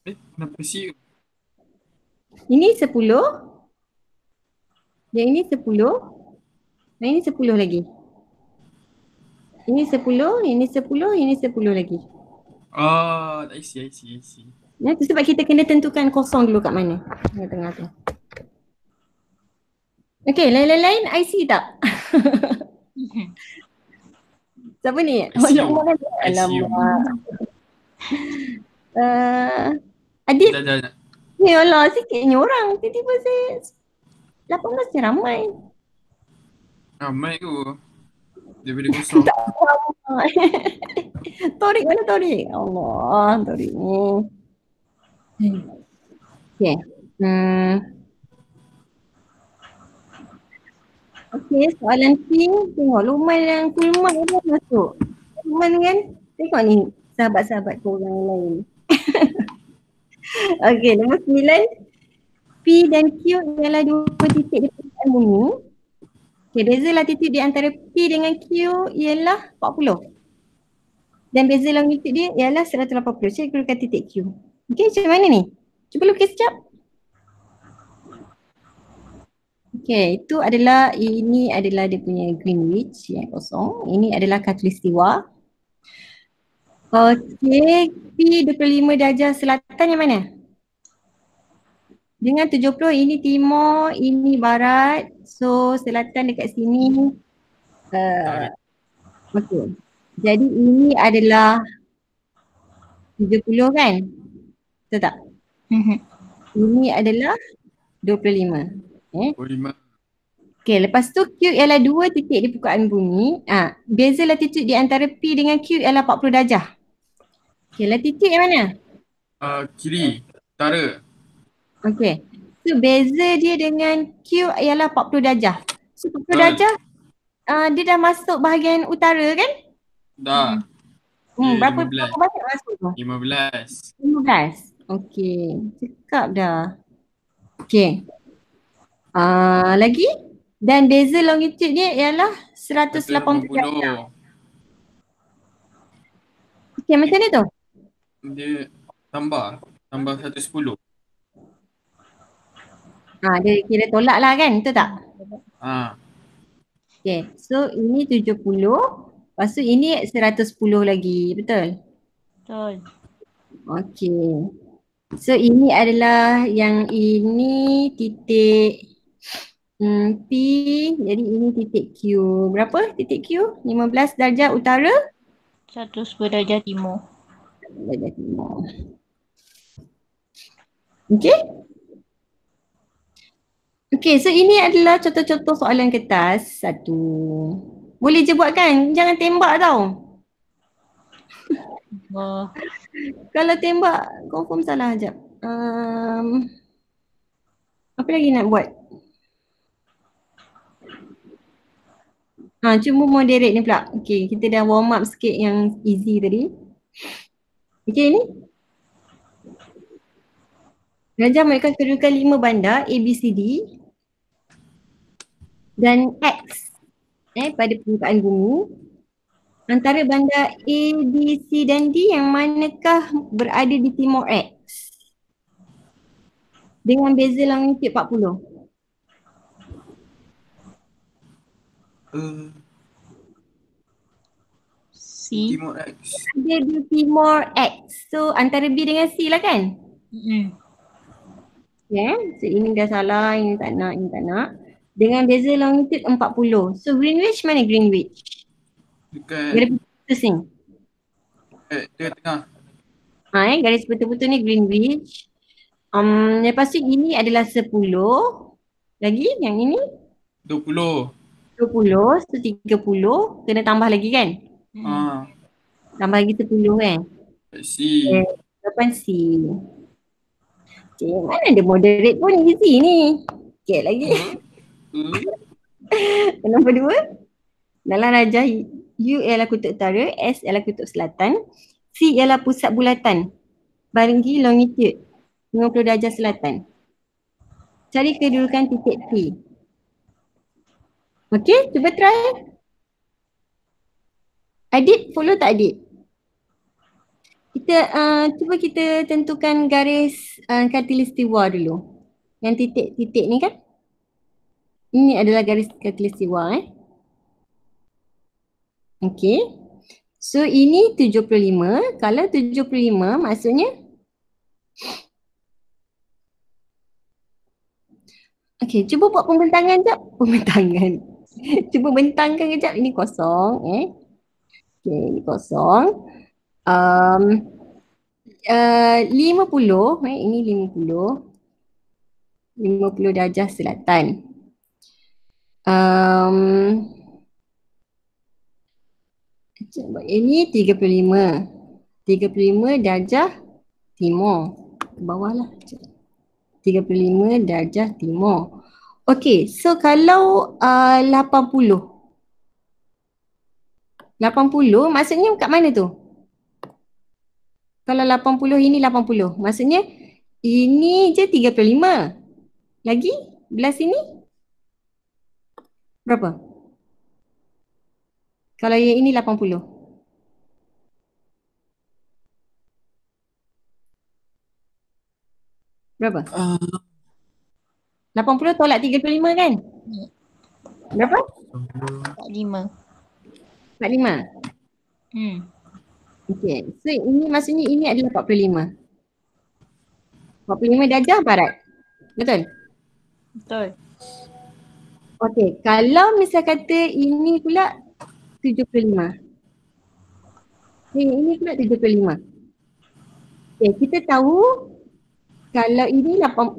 [SPEAKER 2] Kenapa C?
[SPEAKER 1] Ini 10. Dan ini 10. Dan ini 10 lagi. Ini 10, ini 10, ini 10 lagi.
[SPEAKER 2] I see.
[SPEAKER 1] Itu sebab kita kena tentukan kosong dulu kat mana. Tengah-tengah tu. Okay, lain-lain IC tak? Siapa ni? Alamak. Adib. Ya Allah, sikitnya orang. Tiba-tiba saya 18 je ramai.
[SPEAKER 2] Ramai tu. Daripada kosong.
[SPEAKER 1] Tak ramai. Torik mana Torik? Allah, Torik ni. Okay. Okay, soalan P. Tengok Luman yang Kulman dia masuk. Luman kan? Tengok ni sahabat-sahabat korang yang lain. Okay, nombor 9. P dan Q ialah dua titik di permukaan bumi. Okay, beza latitude di antara P dengan Q ialah 40. Dan beza longitude dia ialah 180. Saya keluarkan titik Q. Okay, macam mana ni? Cuba lukis sekejap. Okay, ini adalah dia punya Greenwich yang kosong. Ini adalah khatulistiwa. Okay, P25 darjah selatan yang mana? Dengan 70 ini timur, ini barat. So selatan dekat sini.
[SPEAKER 2] Utara.
[SPEAKER 1] Okay. Jadi ini adalah 70 kan? Betul tak? Ini adalah 25.
[SPEAKER 2] 25.
[SPEAKER 1] Okay, lepas tu Q ialah 2 titik di permukaan bumi. Beza latitude di antara P dengan Q ialah 40 darjah. Okay, latitude yang mana?
[SPEAKER 2] Kiri. Utara.
[SPEAKER 1] Okay. So beza dia dengan Q ialah 40 darjah. So 40
[SPEAKER 2] Betul.
[SPEAKER 1] darjah dia dah masuk bahagian utara kan?
[SPEAKER 2] Dah. Dia
[SPEAKER 1] Berapa
[SPEAKER 2] 15.
[SPEAKER 1] banyak masuk tu?
[SPEAKER 2] 15.
[SPEAKER 1] 15. Okay, cakap dah. Okay. Lagi? Dan beza longitude dia ialah 180 darjah.
[SPEAKER 2] 180.
[SPEAKER 1] Okay, macam ni tu?
[SPEAKER 2] Dia tambah 110.
[SPEAKER 1] Dia kira tolak lah kan, betul tak? Okay, so ini 70. Lepas tu ini 110 lagi, betul?
[SPEAKER 3] Betul.
[SPEAKER 1] Okay. So ini adalah yang ini titik P, jadi ini titik Q. Berapa titik Q? 15 darjah utara?
[SPEAKER 3] 110 darjah timur.
[SPEAKER 1] Darjah timur. Okay? Okay, so ini adalah contoh-contoh soalan kertas. Satu. Boleh je buat kan? Jangan tembak tau.
[SPEAKER 3] Oh,
[SPEAKER 1] Kalau tembak, confirm salah sekejap. Apa lagi nak buat? Cuma moderate ni pula. Okay, kita dah warm up sikit yang easy tadi. Okay, ni. Gajah mereka kedudukan 5 bandar A, B, C, D dan X pada permukaan bumi. Antara bandar A, B, C dan D yang manakah berada di timur X? Dengan beza longitude 40.
[SPEAKER 3] C.
[SPEAKER 2] Timur X.
[SPEAKER 1] Dia di timur X. So antara B dengan C lah kan? Yeah. So ini dah salah, ini tak nak, ini tak nak. Dengan beza longitude 40. So Greenwich mana Greenwich?
[SPEAKER 2] Dekat
[SPEAKER 1] Garis putus ni.
[SPEAKER 2] dia tengah.
[SPEAKER 1] Garis betul-betul ni Greenwich. Lepas tu ini adalah 10. Lagi yang ini
[SPEAKER 2] 20.
[SPEAKER 1] 20. So 30. Kena tambah lagi kan? Tambah lagi 10 kan?
[SPEAKER 2] C.
[SPEAKER 1] Jawapan C. Mana ada moderate pun easy ni. Okay lagi. Nombor 2. Dalam rajah U ialah kutub utara, S ialah kutub selatan, C ialah pusat bulatan. Bagi longitude 50 darjah selatan. Cari kedudukan titik P. Okay, cuba try. Adit, follow tak Adit? Cuba kita tentukan garis khatulistiwa dulu. Yang titik-titik ni kan? Ini adalah garis khatulistiwa Okay. So ini 75. Kalau 75 maksudnya okay, cuba buat pembentangan sekejap. Pembentangan. Cuba bentangkan kejap. Ini kosong Okay, ini kosong. 50. Ini 50. 50 darjah selatan. Ini 35. 35 darjah timur. Ke bawah lah. 35 darjah timur. Okay, so kalau 80. 80 maksudnya kat mana tu? Kalau 80 ini 80. Maksudnya ini je 35. Lagi belah sini berapa? Kalau yang ini 80. Berapa? 80 tolak 35 kan? Berapa?
[SPEAKER 3] 45.
[SPEAKER 1] 45. Okey. So ini maksudnya ini adalah 45. 45 darjah barat. Betul?
[SPEAKER 3] Betul.
[SPEAKER 1] Okey. Kalau misal kata ini pula 75. Ini pula 75. Okey, kita tahu kalau ini 50.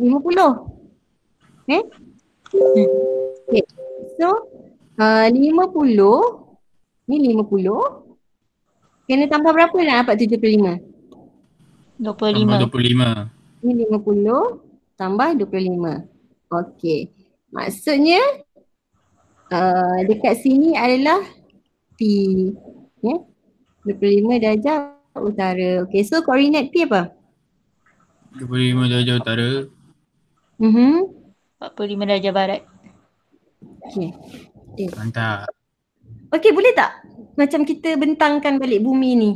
[SPEAKER 1] Eh? Okey. So 50 ni 50 kena tambah berapa nak dapat 75?
[SPEAKER 3] 25.
[SPEAKER 2] 25.
[SPEAKER 1] Ni 50 tambah 25. Okey. Maksudnya dekat sini adalah P. Ya. 25 darjah utara. Okey, so koordinat P apa?
[SPEAKER 2] 25 darjah utara.
[SPEAKER 3] 45 darjah barat.
[SPEAKER 1] Okey.
[SPEAKER 2] Mantap.
[SPEAKER 1] Okey, boleh tak macam kita bentangkan balik bumi ni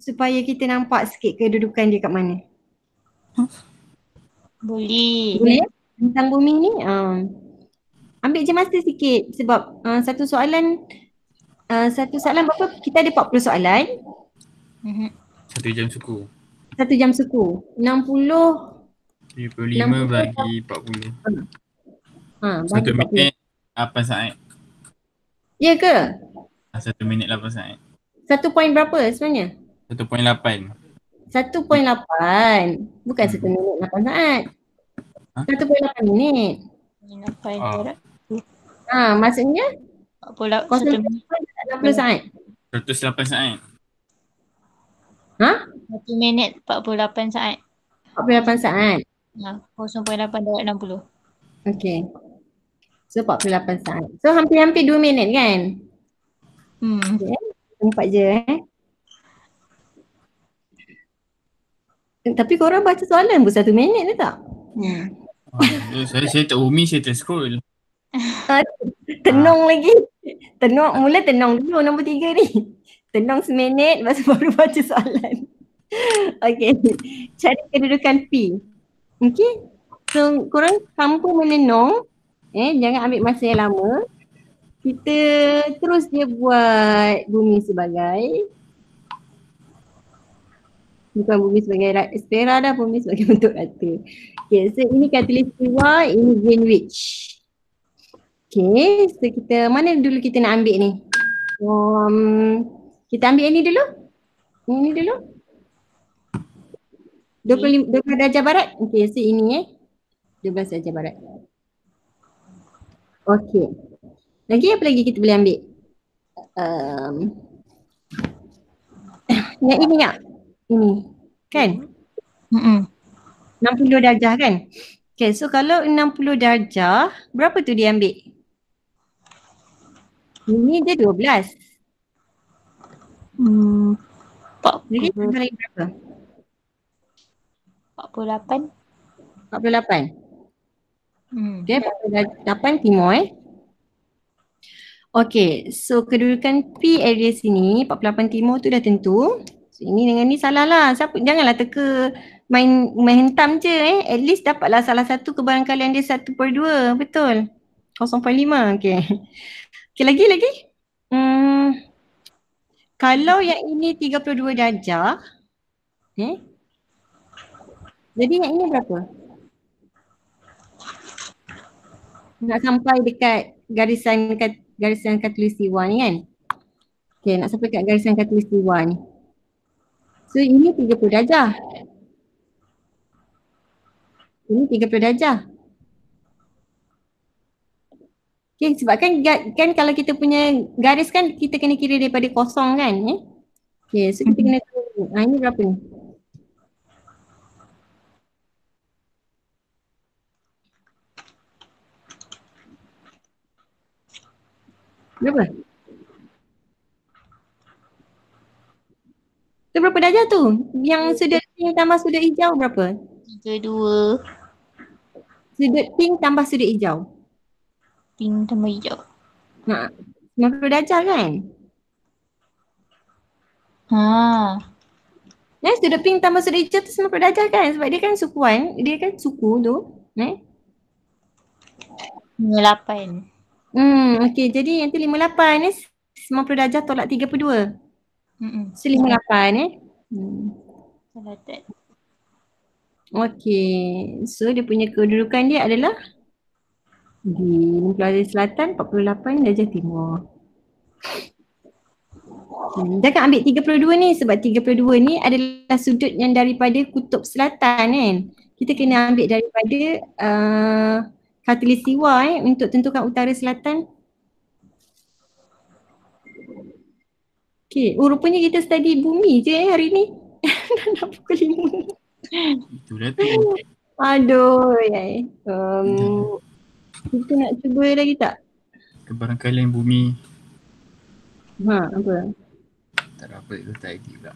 [SPEAKER 1] supaya kita nampak sikit kedudukan dia kat mana?
[SPEAKER 3] Boleh.
[SPEAKER 1] Boleh ya? Bentang bumi ni ambil je masa sikit sebab satu soalan berapa? Kita ada 40 soalan.
[SPEAKER 2] 1 jam suku.
[SPEAKER 1] 1 jam suku. 60
[SPEAKER 2] 75 bagi 40.
[SPEAKER 1] bagi
[SPEAKER 2] 1 minit 8 saat.
[SPEAKER 1] Ya ke?
[SPEAKER 2] 1 minit 8 saat.
[SPEAKER 1] 1 point berapa sebenarnya?
[SPEAKER 2] 1.8.
[SPEAKER 1] 1.8. Bukan 1 minit 8 saat. 1.8 minit.
[SPEAKER 3] 8 barat.
[SPEAKER 1] Maksudnya
[SPEAKER 3] 1 minit.
[SPEAKER 1] 60 saat.
[SPEAKER 2] 108 saat.
[SPEAKER 3] 1 minit 48 saat.
[SPEAKER 1] 48 saat.
[SPEAKER 3] 0.8 darab 60.
[SPEAKER 1] Okey. So 48 saat. So hampir-hampir 2 minit kan? Okay. Nampak je Tapi korang baca soalan pun 1 minit ke tak?
[SPEAKER 2] Saya tak umi, saya terscroll.
[SPEAKER 1] Tenung lagi. Mula tenung dulu nombor 3 ni. Tenung seminit lepas tu baru baca soalan. Okey. Cari kedudukan P. Okey. So korang tanpa menenung, jangan ambil masa yang lama. Kita terus dia buat bumi sebagai bukan bumi sebagai sfera dah, bumi sebagai bentuk rata. Okay, so ini khatulistiwa, ini Greenwich. Okay, so kita mana dulu kita nak ambil ni? Kita ambil ini dulu. Ini dulu. 12 darjah barat. Okay, so ini 12 darjah barat. Okay. Lagi apa lagi kita boleh ambil? Yang ini tak? Ini. Kan? 60 darjah kan? Okay, so kalau 60 darjah, berapa tu dia ambil? Ini dia 12. Jadi lagi berapa?
[SPEAKER 3] 48.
[SPEAKER 1] 48. Okay, 48 timur Okay, so kedudukan P area sini 48 timur tu dah tentu. So, ini dengan ni salah lah. Janganlah teka main hentam je At least dapatlah salah satu kebarangkalian dia 1/2. Betul. 0.5. Okay. Okay, lagi. Kalau yang ini 32 darjah. Jadi yang ini berapa? Nak sampai dekat garisan khatulistiwa ni kan? Okay, nak sampai kat garisan khatulistiwa ni. So ini 30 darjah. Ini 30 darjah. Okay, sebab kan kalau kita punya garis kan kita kena kira daripada kosong kan? Okay, so kita kena tahu. Ini berapa ni? Berapa? Tu berapa darjah tu? Yang sudut pink tambah sudut hijau berapa?
[SPEAKER 3] 32.
[SPEAKER 1] Sudut pink tambah sudut hijau.
[SPEAKER 3] Pink tambah hijau.
[SPEAKER 1] 90 darjah kan? Sudut pink tambah sudut hijau tu 90 darjah kan? Sebab dia kan sukuan. Dia kan suku tu.
[SPEAKER 3] 58.
[SPEAKER 1] Okey. Jadi yang tu 58 ni 90 darjah tolak 32. So 58
[SPEAKER 3] Selatan.
[SPEAKER 1] Okey. So dia punya kedudukan dia adalah di 60 darjah selatan, 48 darjah timur. Jangan ambil 32 ni sebab 32 ni adalah sudut yang daripada kutub selatan kan. Kita kena ambil daripada khatulistiwa untuk tentukan utara selatan. Okay, rupanya kita study bumi je hari ni. Dah pukul 5.
[SPEAKER 2] Itulah tu.
[SPEAKER 1] Aduh, kita nak cuba lagi tak?
[SPEAKER 2] Kebarangkalian bumi.
[SPEAKER 1] Apa?
[SPEAKER 2] Tak ada apa itu tak idea pula.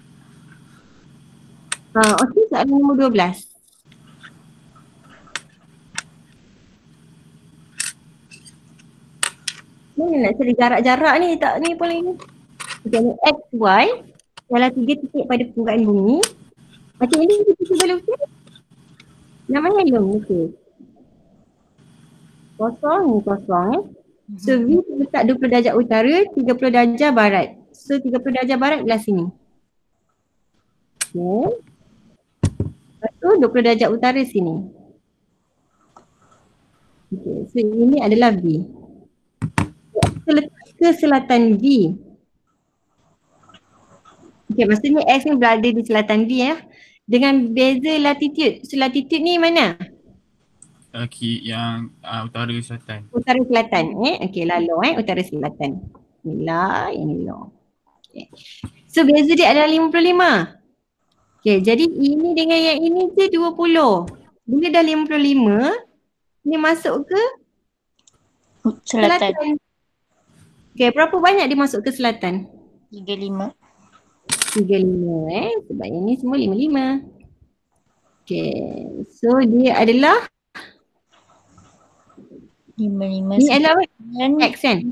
[SPEAKER 1] Okey, soalan nombor 12. Mana nak cari jarak-jarak ni, tak ni pun lagi. Okay, ni X, Y ialah 3 titik pada permukaan bumi. Macam ini kita cuba lukis. Namanya lukis. Kosong ni kosong So V letak 20 darjah utara, 30 darjah barat. So 30 darjah barat belah sini. Okay. Lepas tu 20 darjah utara sini. Okay, so ini adalah V. Ke selatan V. Okay, maksudnya X ni berada di selatan V ya. Dengan beza latitude. So latitude ni mana?
[SPEAKER 2] Yang utara selatan.
[SPEAKER 1] Utara selatan Okay, lalu utara selatan. Inilah, ini law. Okay. So beza dia adalah 55. Okay, jadi ini dengan yang ini je 20. Bila dah 55, ni masuk ke selatan. Okay, berapa banyak dia masuk ke selatan?
[SPEAKER 3] 35.
[SPEAKER 1] 35 sebab yang ni semua 55. Okay, so dia adalah
[SPEAKER 3] 55.
[SPEAKER 1] Ni adalah X kan?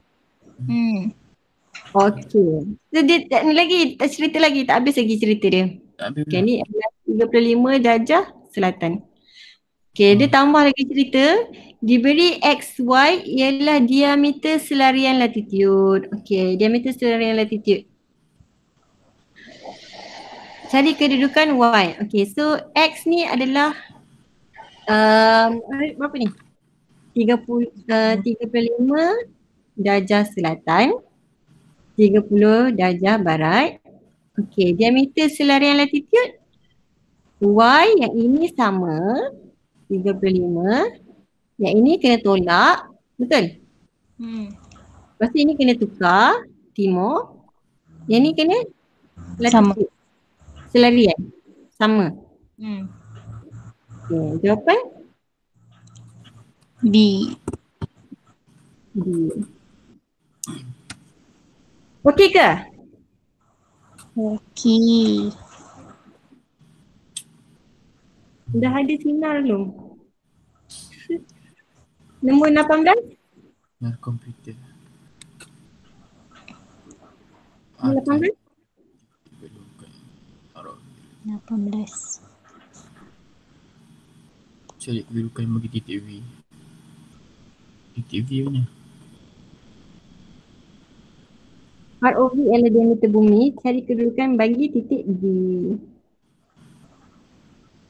[SPEAKER 1] Okay. So dia tak lagi, tak cerita lagi, tak habis lagi cerita dia. Okay, ni adalah 35 darjah selatan. Okay, dia tambah lagi cerita. Diberi XY ialah diameter selarian latitude. Okay, diameter selarian latitude. Cari kedudukan Y. Okay, so X ni adalah berapa ni? 35 darjah selatan, 30 darjah barat. Okay, diameter selarian latitude Y yang ini sama 35. Yang ini kena tolak, betul? Lepas tu ini kena tukar timur. Yang ni kena latitude. Selarian sama. Okay, jawapan
[SPEAKER 3] B.
[SPEAKER 1] Okey ke?
[SPEAKER 3] Okey.
[SPEAKER 1] Dah ada sinar belum? Nombor 18?
[SPEAKER 2] Komputer.
[SPEAKER 1] 18?
[SPEAKER 3] 18.
[SPEAKER 2] Cari kedudukan bagi titik V. Titik V mana?
[SPEAKER 1] ROV adalah diameter bumi, cari kedudukan bagi titik V.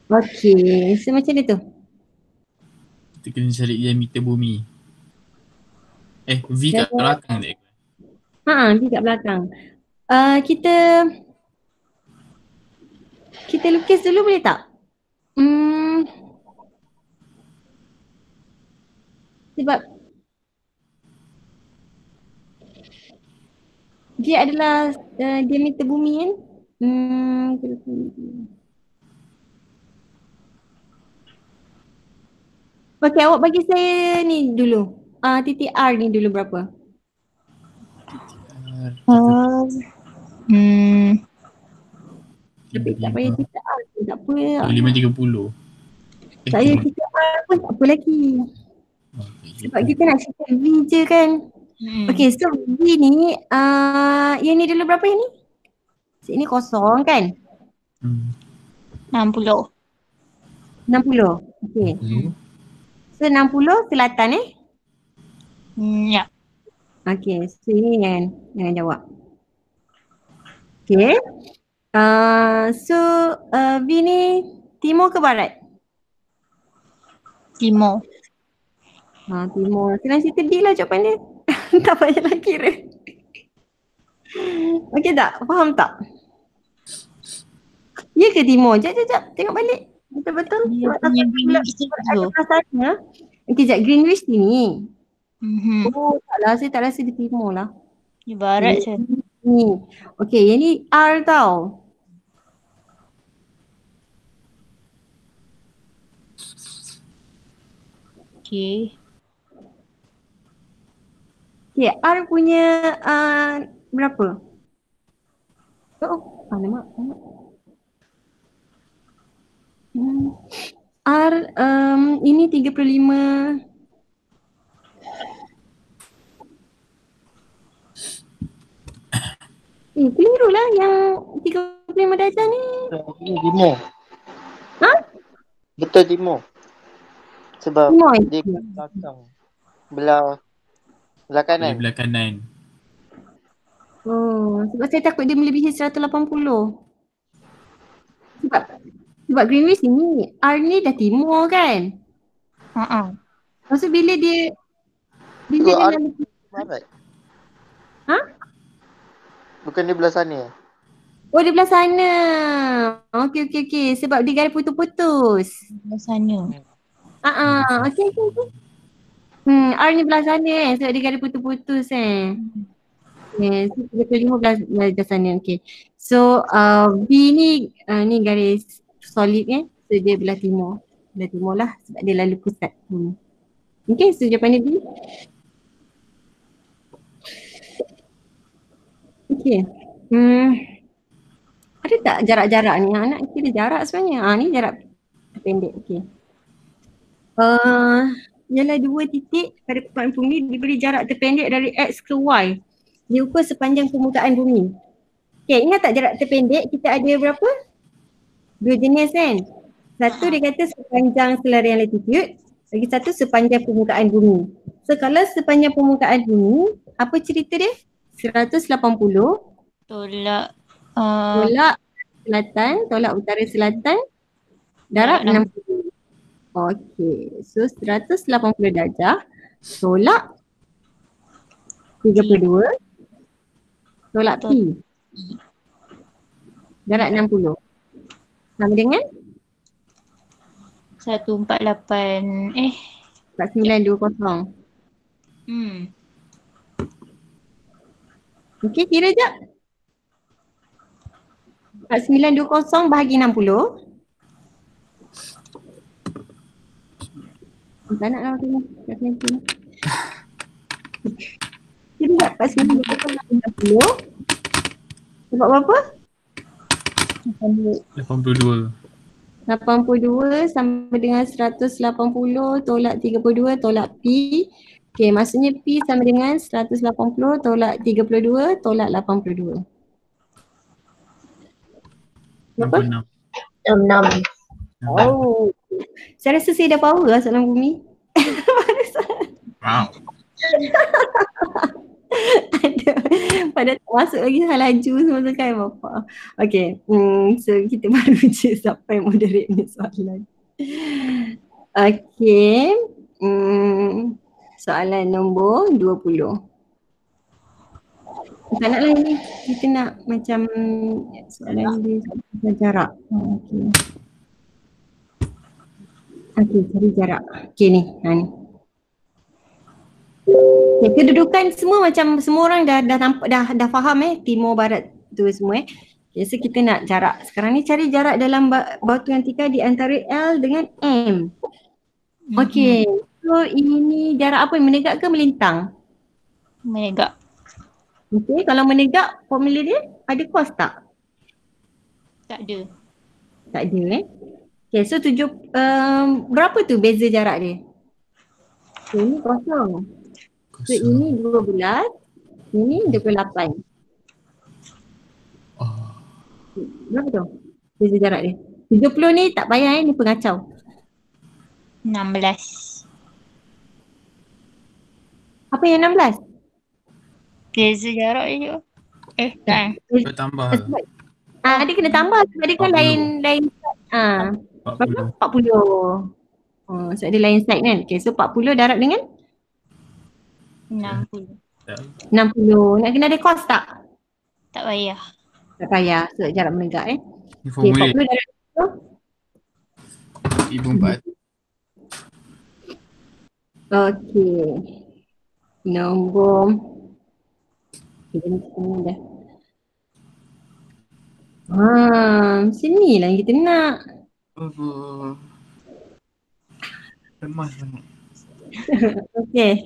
[SPEAKER 1] Okey, so macam mana tu?
[SPEAKER 2] Kita kena cari diameter bumi. V kat belakang tak?
[SPEAKER 1] V kat belakang. Kita lukis dulu boleh tak? Sebab dia adalah diameter bumi kan? Okey, awak bagi saya ni dulu. Titik R ni dulu berapa? Tapi tak payah titik R pun tak apa.
[SPEAKER 2] 5.30.
[SPEAKER 1] Saya titik R pun tak apa lagi. Sebab kita nak cerita V je kan. Okay, so V ni, yang ni dulu berapa yang ni? Ini kosong kan?
[SPEAKER 3] 60.
[SPEAKER 1] 60, okay. So 60 selatan
[SPEAKER 3] Ya.
[SPEAKER 1] Okay, so ini jangan jawab. Okay. V ni timur ke barat?
[SPEAKER 3] Timur.
[SPEAKER 1] Timur. Senang cerita D lah jawapan dia. Tak payah nak kira. Okay tak? Faham tak? Ya ke timur? Jap. Tengok balik. Betul-betul.
[SPEAKER 3] Dia
[SPEAKER 1] Sebab
[SPEAKER 3] punya
[SPEAKER 1] takut
[SPEAKER 3] Greenwich tu.
[SPEAKER 1] ada perasaannya. Okay, sekejap. Greenwich ni.
[SPEAKER 3] Mhm.
[SPEAKER 1] Taklah. Saya tak rasa di timur lah.
[SPEAKER 3] Di barat saya.
[SPEAKER 1] Ni. Okay, yang ni R tau.
[SPEAKER 3] Okay.
[SPEAKER 1] Okay, R punya berapa? Alamak. R ini 35. Keliru lah yang 35 darjah ni.
[SPEAKER 4] Ini timur.
[SPEAKER 1] Ha?
[SPEAKER 4] Betul timur. Sebab
[SPEAKER 1] Timur
[SPEAKER 4] dia kat belakang. Belah kanan.
[SPEAKER 2] Belah kanan.
[SPEAKER 1] Sebab saya takut dia melebihi 180. Sebab Greenwich ni, R ni dah timur kan? Maksud bila dia
[SPEAKER 4] Tu R
[SPEAKER 1] dah
[SPEAKER 4] barat.
[SPEAKER 1] Ha?
[SPEAKER 4] Bukan dia belah sana.
[SPEAKER 1] Oh, dia belah sana. Okey. Sebab dia garis putus-putus.
[SPEAKER 3] Belah sana.
[SPEAKER 1] Okey. R ni belah sana sebab dia garis putus-putus Yes, 35 belah sana. Okay. So, B ni garis solid So, dia belah timur. Belah timur lah sebab dia lalu pusat. Okay, so jawapan dia B. Okay. Ada tak jarak-jarak ni? Nak kira jarak sebenarnya. Ni jarak pendek. Okay. Ialah 2 titik pada permukaan bumi diberi jarak terpendek dari X ke Y. Diukur sepanjang permukaan bumi. Okay, ingat tak jarak terpendek kita ada berapa? 2 jenis kan? Satu dia kata sepanjang selarian latitude, lagi satu sepanjang permukaan bumi. So kalau sepanjang permukaan bumi, apa cerita dia? 180
[SPEAKER 3] Tolak
[SPEAKER 1] tolak selatan, tolak utara selatan, darab 60. Okey, so 180 darjah tolak 32 tolak P darab 60 sama dengan
[SPEAKER 3] 148
[SPEAKER 1] 4920. Okey, kira jap. 4920 bahagi 60. Tak nak lah tengok. Tak kena tengok. Kira jap 4920 bahagi 60. Sebab berapa?
[SPEAKER 2] 82.
[SPEAKER 1] 82 sama dengan 180 tolak 32 tolak P. Okey, maksudnya P sama dengan 180 tolak 32 tolak 82. Berapa?
[SPEAKER 4] 66.
[SPEAKER 1] Oh. Saya rasa saya dah power lah soalan bumi.
[SPEAKER 2] Wow.
[SPEAKER 1] Pada tak masuk lagi hal laju semua sekali bapa. Okay, so kita baru je sampai moderate ni soalan. Okay, soalan nombor 20. Tak nak lah ni, kita nak macam soalan dia jarak. Okay, cari jarak. Okay ni, ni. Okay, kedudukan semua macam semua orang dah nampak dah faham timur barat tu semua Okay, so kita nak jarak. Sekarang ni cari jarak dalam batuan tika di antara L dengan M. Okay, so ini jarak apa? Menegak ke melintang?
[SPEAKER 3] Menegak.
[SPEAKER 1] Okay, kalau menegak formula dia ada cos tak?
[SPEAKER 3] Tak ada.
[SPEAKER 1] Tak ada Okay, so berapa tu beza jarak dia? Okay, ini kosong. So ini 12, ini 28. Berapa tu? Beza jarak dia. 70 ni tak payah ni pengacau.
[SPEAKER 3] 16.
[SPEAKER 1] Apa yang 16?
[SPEAKER 3] Beza jarak je. Kan.
[SPEAKER 2] Kau tambah ke?
[SPEAKER 1] Dia kena tambah sebab dia kan
[SPEAKER 2] 40.
[SPEAKER 1] lain berapa?
[SPEAKER 2] 40.
[SPEAKER 1] 40. Sebab dia lain side kan. Okay, so 40 darab dengan
[SPEAKER 3] 60.
[SPEAKER 2] Tak.
[SPEAKER 1] 60. Nak kena ada kos tak?
[SPEAKER 3] Tak payah.
[SPEAKER 1] Tak payah sebab jarak menegak
[SPEAKER 2] Ni
[SPEAKER 1] Okay,
[SPEAKER 2] formula
[SPEAKER 1] 40 darab
[SPEAKER 2] 1004.
[SPEAKER 1] Okay. Nombor. Okay, dia sini dah. Sini lah yang kita nak.
[SPEAKER 2] Apa? Lemas sangat.
[SPEAKER 1] Okay.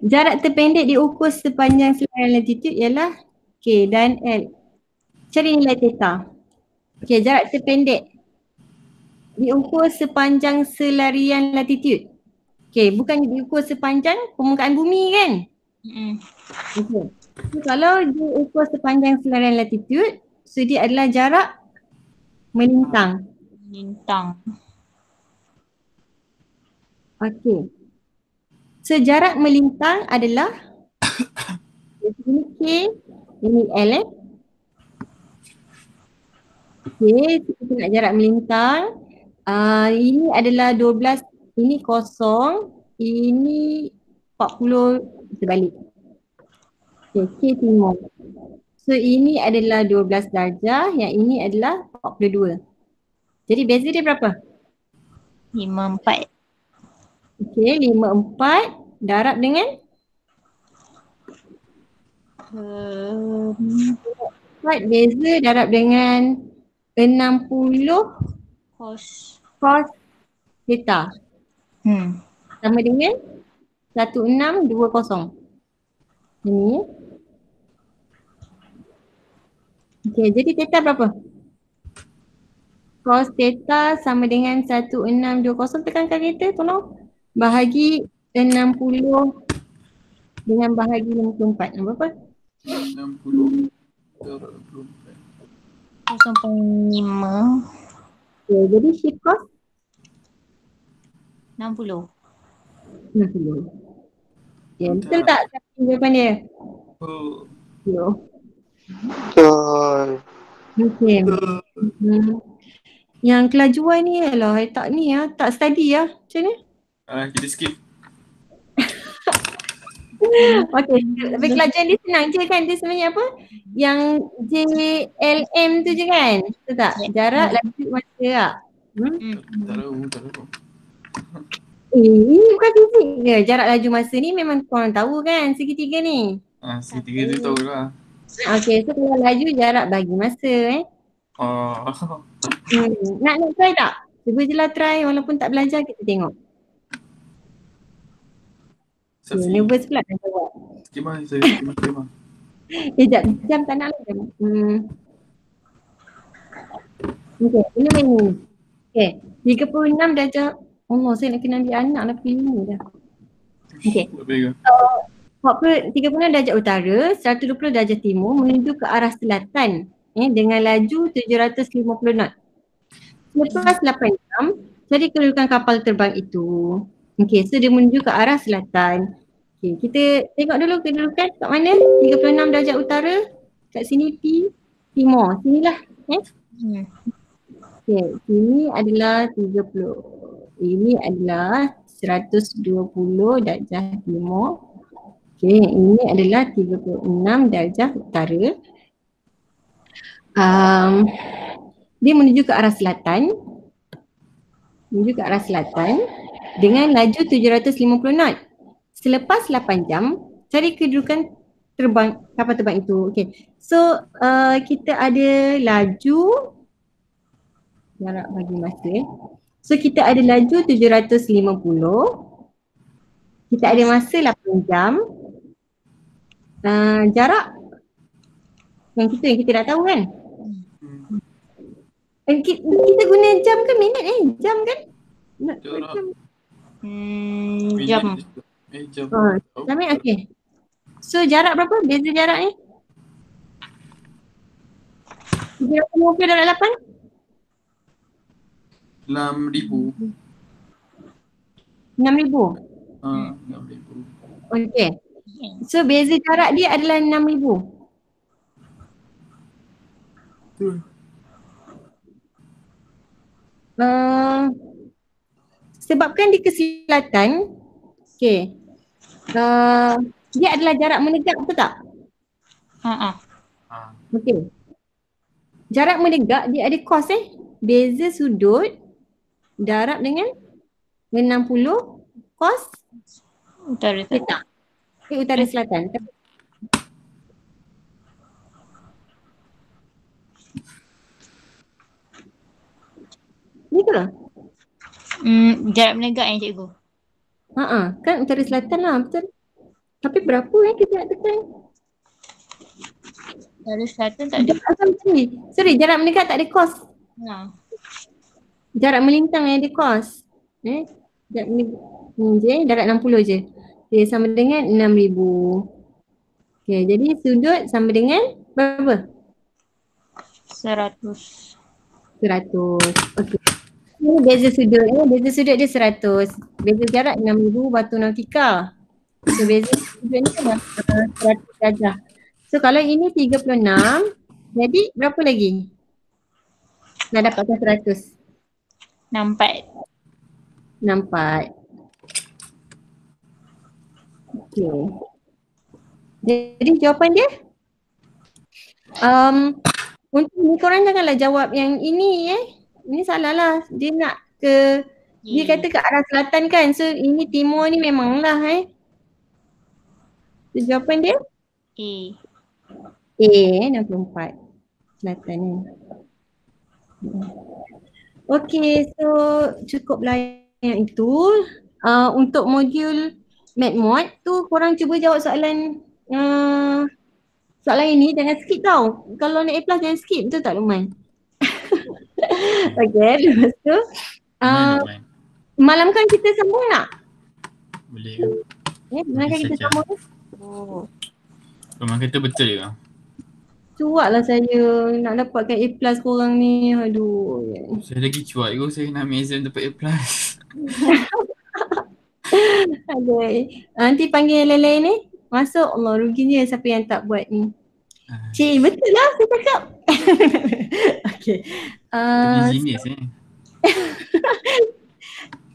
[SPEAKER 1] Jarak terpendek diukur sepanjang selarian latitude ialah K dan L. Cari nilai theta. Okay, jarak terpendek diukur sepanjang selarian latitude. Okay, bukan diukur sepanjang permukaan bumi kan? Okay. So, kalau diukur sepanjang selarian latitude, so dia adalah jarak melintang.
[SPEAKER 3] Lintang.
[SPEAKER 1] Okay. So, jarak melintang adalah ini K, ini L Okay, kita nak jarak melintang. Ini adalah 12, ini kosong, ini 40 terbalik. Okay, K timur. So ini adalah 12 darjah, yang ini adalah 42. Jadi beza dia berapa?
[SPEAKER 3] 54.
[SPEAKER 1] Okay, 54 darab dengan? Beza darab dengan 60
[SPEAKER 3] Kos.
[SPEAKER 1] cos theta. Sama dengan 1620. Ini. Okay, jadi theta berapa? Cos theta sama dengan 1620. Tekankan kereta tolong. Bahagi 60 dengan bahagi 54. Berapa?
[SPEAKER 2] 60 darab 24.
[SPEAKER 3] 0.5.
[SPEAKER 1] Okay, jadi shift cos
[SPEAKER 3] 60.
[SPEAKER 1] 60. Okay, betul tak jawapan dia?
[SPEAKER 2] Oh.
[SPEAKER 1] Yo.
[SPEAKER 4] Betul.
[SPEAKER 1] Okay. Yang kelajuan ni lah, tak ni tak study macam ni?
[SPEAKER 2] Kita skip.
[SPEAKER 1] Okay, tapi kelajuan dia senang je kan, dia sebenarnya apa? Yang JLM tu je kan? Betul tak? Jarak laju masa tak?
[SPEAKER 2] Tak tahu.
[SPEAKER 1] Ini bukan fizik ke? Jarak laju masa ni memang korang tahu kan segitiga ni?
[SPEAKER 2] Segitiga tu tahu lah.
[SPEAKER 1] Okay, so kalau laju jarak bagi masa
[SPEAKER 2] Oh.
[SPEAKER 1] Nak try tak? Cuba je lah try walaupun tak belajar kita tengok. Okay, nervous pula dah jawab.
[SPEAKER 2] Skema.
[SPEAKER 1] Sekejap, jam tak nak lah jam. Okay, ini main ni. Okay, 36 darjah. Allah, saya nak kena ambil anak lah pilih ni dah. Okay. 36 darjah utara, 120 darjah timur menuju ke arah selatan dengan laju 750 knot. Selepas 8 jam, cari kedudukan kapal terbang itu. Okay, so dia menuju ke arah selatan. Okay, kita tengok dulu kedudukan kat mana? 36 darjah utara, kat sini P, timur. Sinilah. Okay, sini adalah 30. Ini adalah 120 darjah timur. Okay, ini adalah 36 darjah utara. Dia menuju ke arah selatan. Dengan laju 750 knot. Selepas 8 jam, cari kedudukan kapal terbang itu. Okay. So, kita ada laju, jarak bagi masa. So, kita ada laju 750. Kita ada masa 8 jam. Jarak yang kita dah tahu kan? Kita guna jam ke minit Jam kan?
[SPEAKER 3] Jam.
[SPEAKER 2] Jam.
[SPEAKER 1] Jam okay. So jarak berapa? Beza jarak ni? 350 darab 8?
[SPEAKER 2] 6,000.
[SPEAKER 1] 6,000?
[SPEAKER 2] 6,000.
[SPEAKER 1] Okay. So beza jarak dia adalah 6,000.
[SPEAKER 2] Betul.
[SPEAKER 1] Sebabkan dia ke selatan, okay. Dia adalah jarak menegak, betul tak?
[SPEAKER 3] Ha.
[SPEAKER 1] Okay. Jarak menegak dia ada cos Beza sudut darab dengan 60 cos
[SPEAKER 3] Utara
[SPEAKER 1] theta. Utara selatan. Ni ke lah?
[SPEAKER 3] Jarak menegak yang cikgu.
[SPEAKER 1] Kan utara selatan lah, betul. Tapi berapa kita nak tekan?
[SPEAKER 3] Utara selatan tak ada.
[SPEAKER 1] Sorry, jarak menegak tak ada cos.
[SPEAKER 3] Ha.
[SPEAKER 1] Jarak melintang yang ada cos. Jarak menegak darat 60 je. Okay, sama dengan 6,000. Okay, jadi sudut sama dengan berapa?
[SPEAKER 3] 100.
[SPEAKER 1] 100. Okay. Ini beza sudut. Beza sudut dia 100. Beza jarak 6,000 batu nautika. So beza sudut ni adalah 100 darjah. So kalau ini 36, jadi berapa lagi? Nak dapatkan 100.
[SPEAKER 3] 64.
[SPEAKER 1] 64. Okay. Jadi jawapan dia untuk ni korang janganlah jawab yang ini Ini salah lah. Dia nak ke dia kata ke arah selatan kan. So ini timur ni memanglah So jawapan dia
[SPEAKER 3] A.
[SPEAKER 1] 64. Selatan ni. Okay, so cukuplah yang itu. Untuk modul MatMod tu korang cuba jawab soalan soalan ini jangan skip tau. Kalau nak A+ jangan skip, betul tak Luqman? Okay, lepas tu malam kan kita sambung tak?
[SPEAKER 2] Boleh ke?
[SPEAKER 1] Malam kan kita
[SPEAKER 2] saja.
[SPEAKER 1] sambung ke?
[SPEAKER 2] Memang kata betul ke?
[SPEAKER 1] Cuak lah saya nak dapatkan A+ korang ni. Aduh.
[SPEAKER 2] Saya lagi cuak je, saya nak ambil exam dapat A+.
[SPEAKER 1] Aduh. Nanti panggil yang lain-lain ni. Masuk, Allah ruginya siapa yang tak buat ni. Cik, betul lah saya cakap. Okay.
[SPEAKER 2] Tapi genius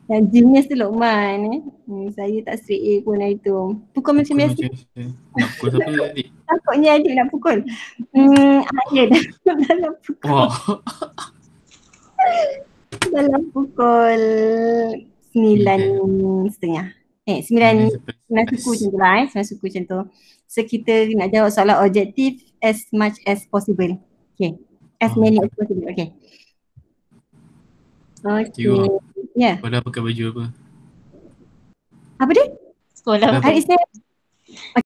[SPEAKER 1] Yang genius tu Luqman saya tak straight A pun hari tu. Pukul macam biasa.
[SPEAKER 2] Nak pukul siapa tadi?
[SPEAKER 1] Takutnya adik nak pukul. Ayah dalam pukul.
[SPEAKER 2] Wah.
[SPEAKER 1] Dalam pukul 9:30. 9 suku macam tu lah 9 suku macam tu. So kita nak jawab soalan objektif as much as possible. Okay. As many as possible. Okay. Okay. Ya.
[SPEAKER 2] Kau dah pakai baju apa?
[SPEAKER 1] Apa dia?
[SPEAKER 3] Sekolah.
[SPEAKER 1] Hari Isnin.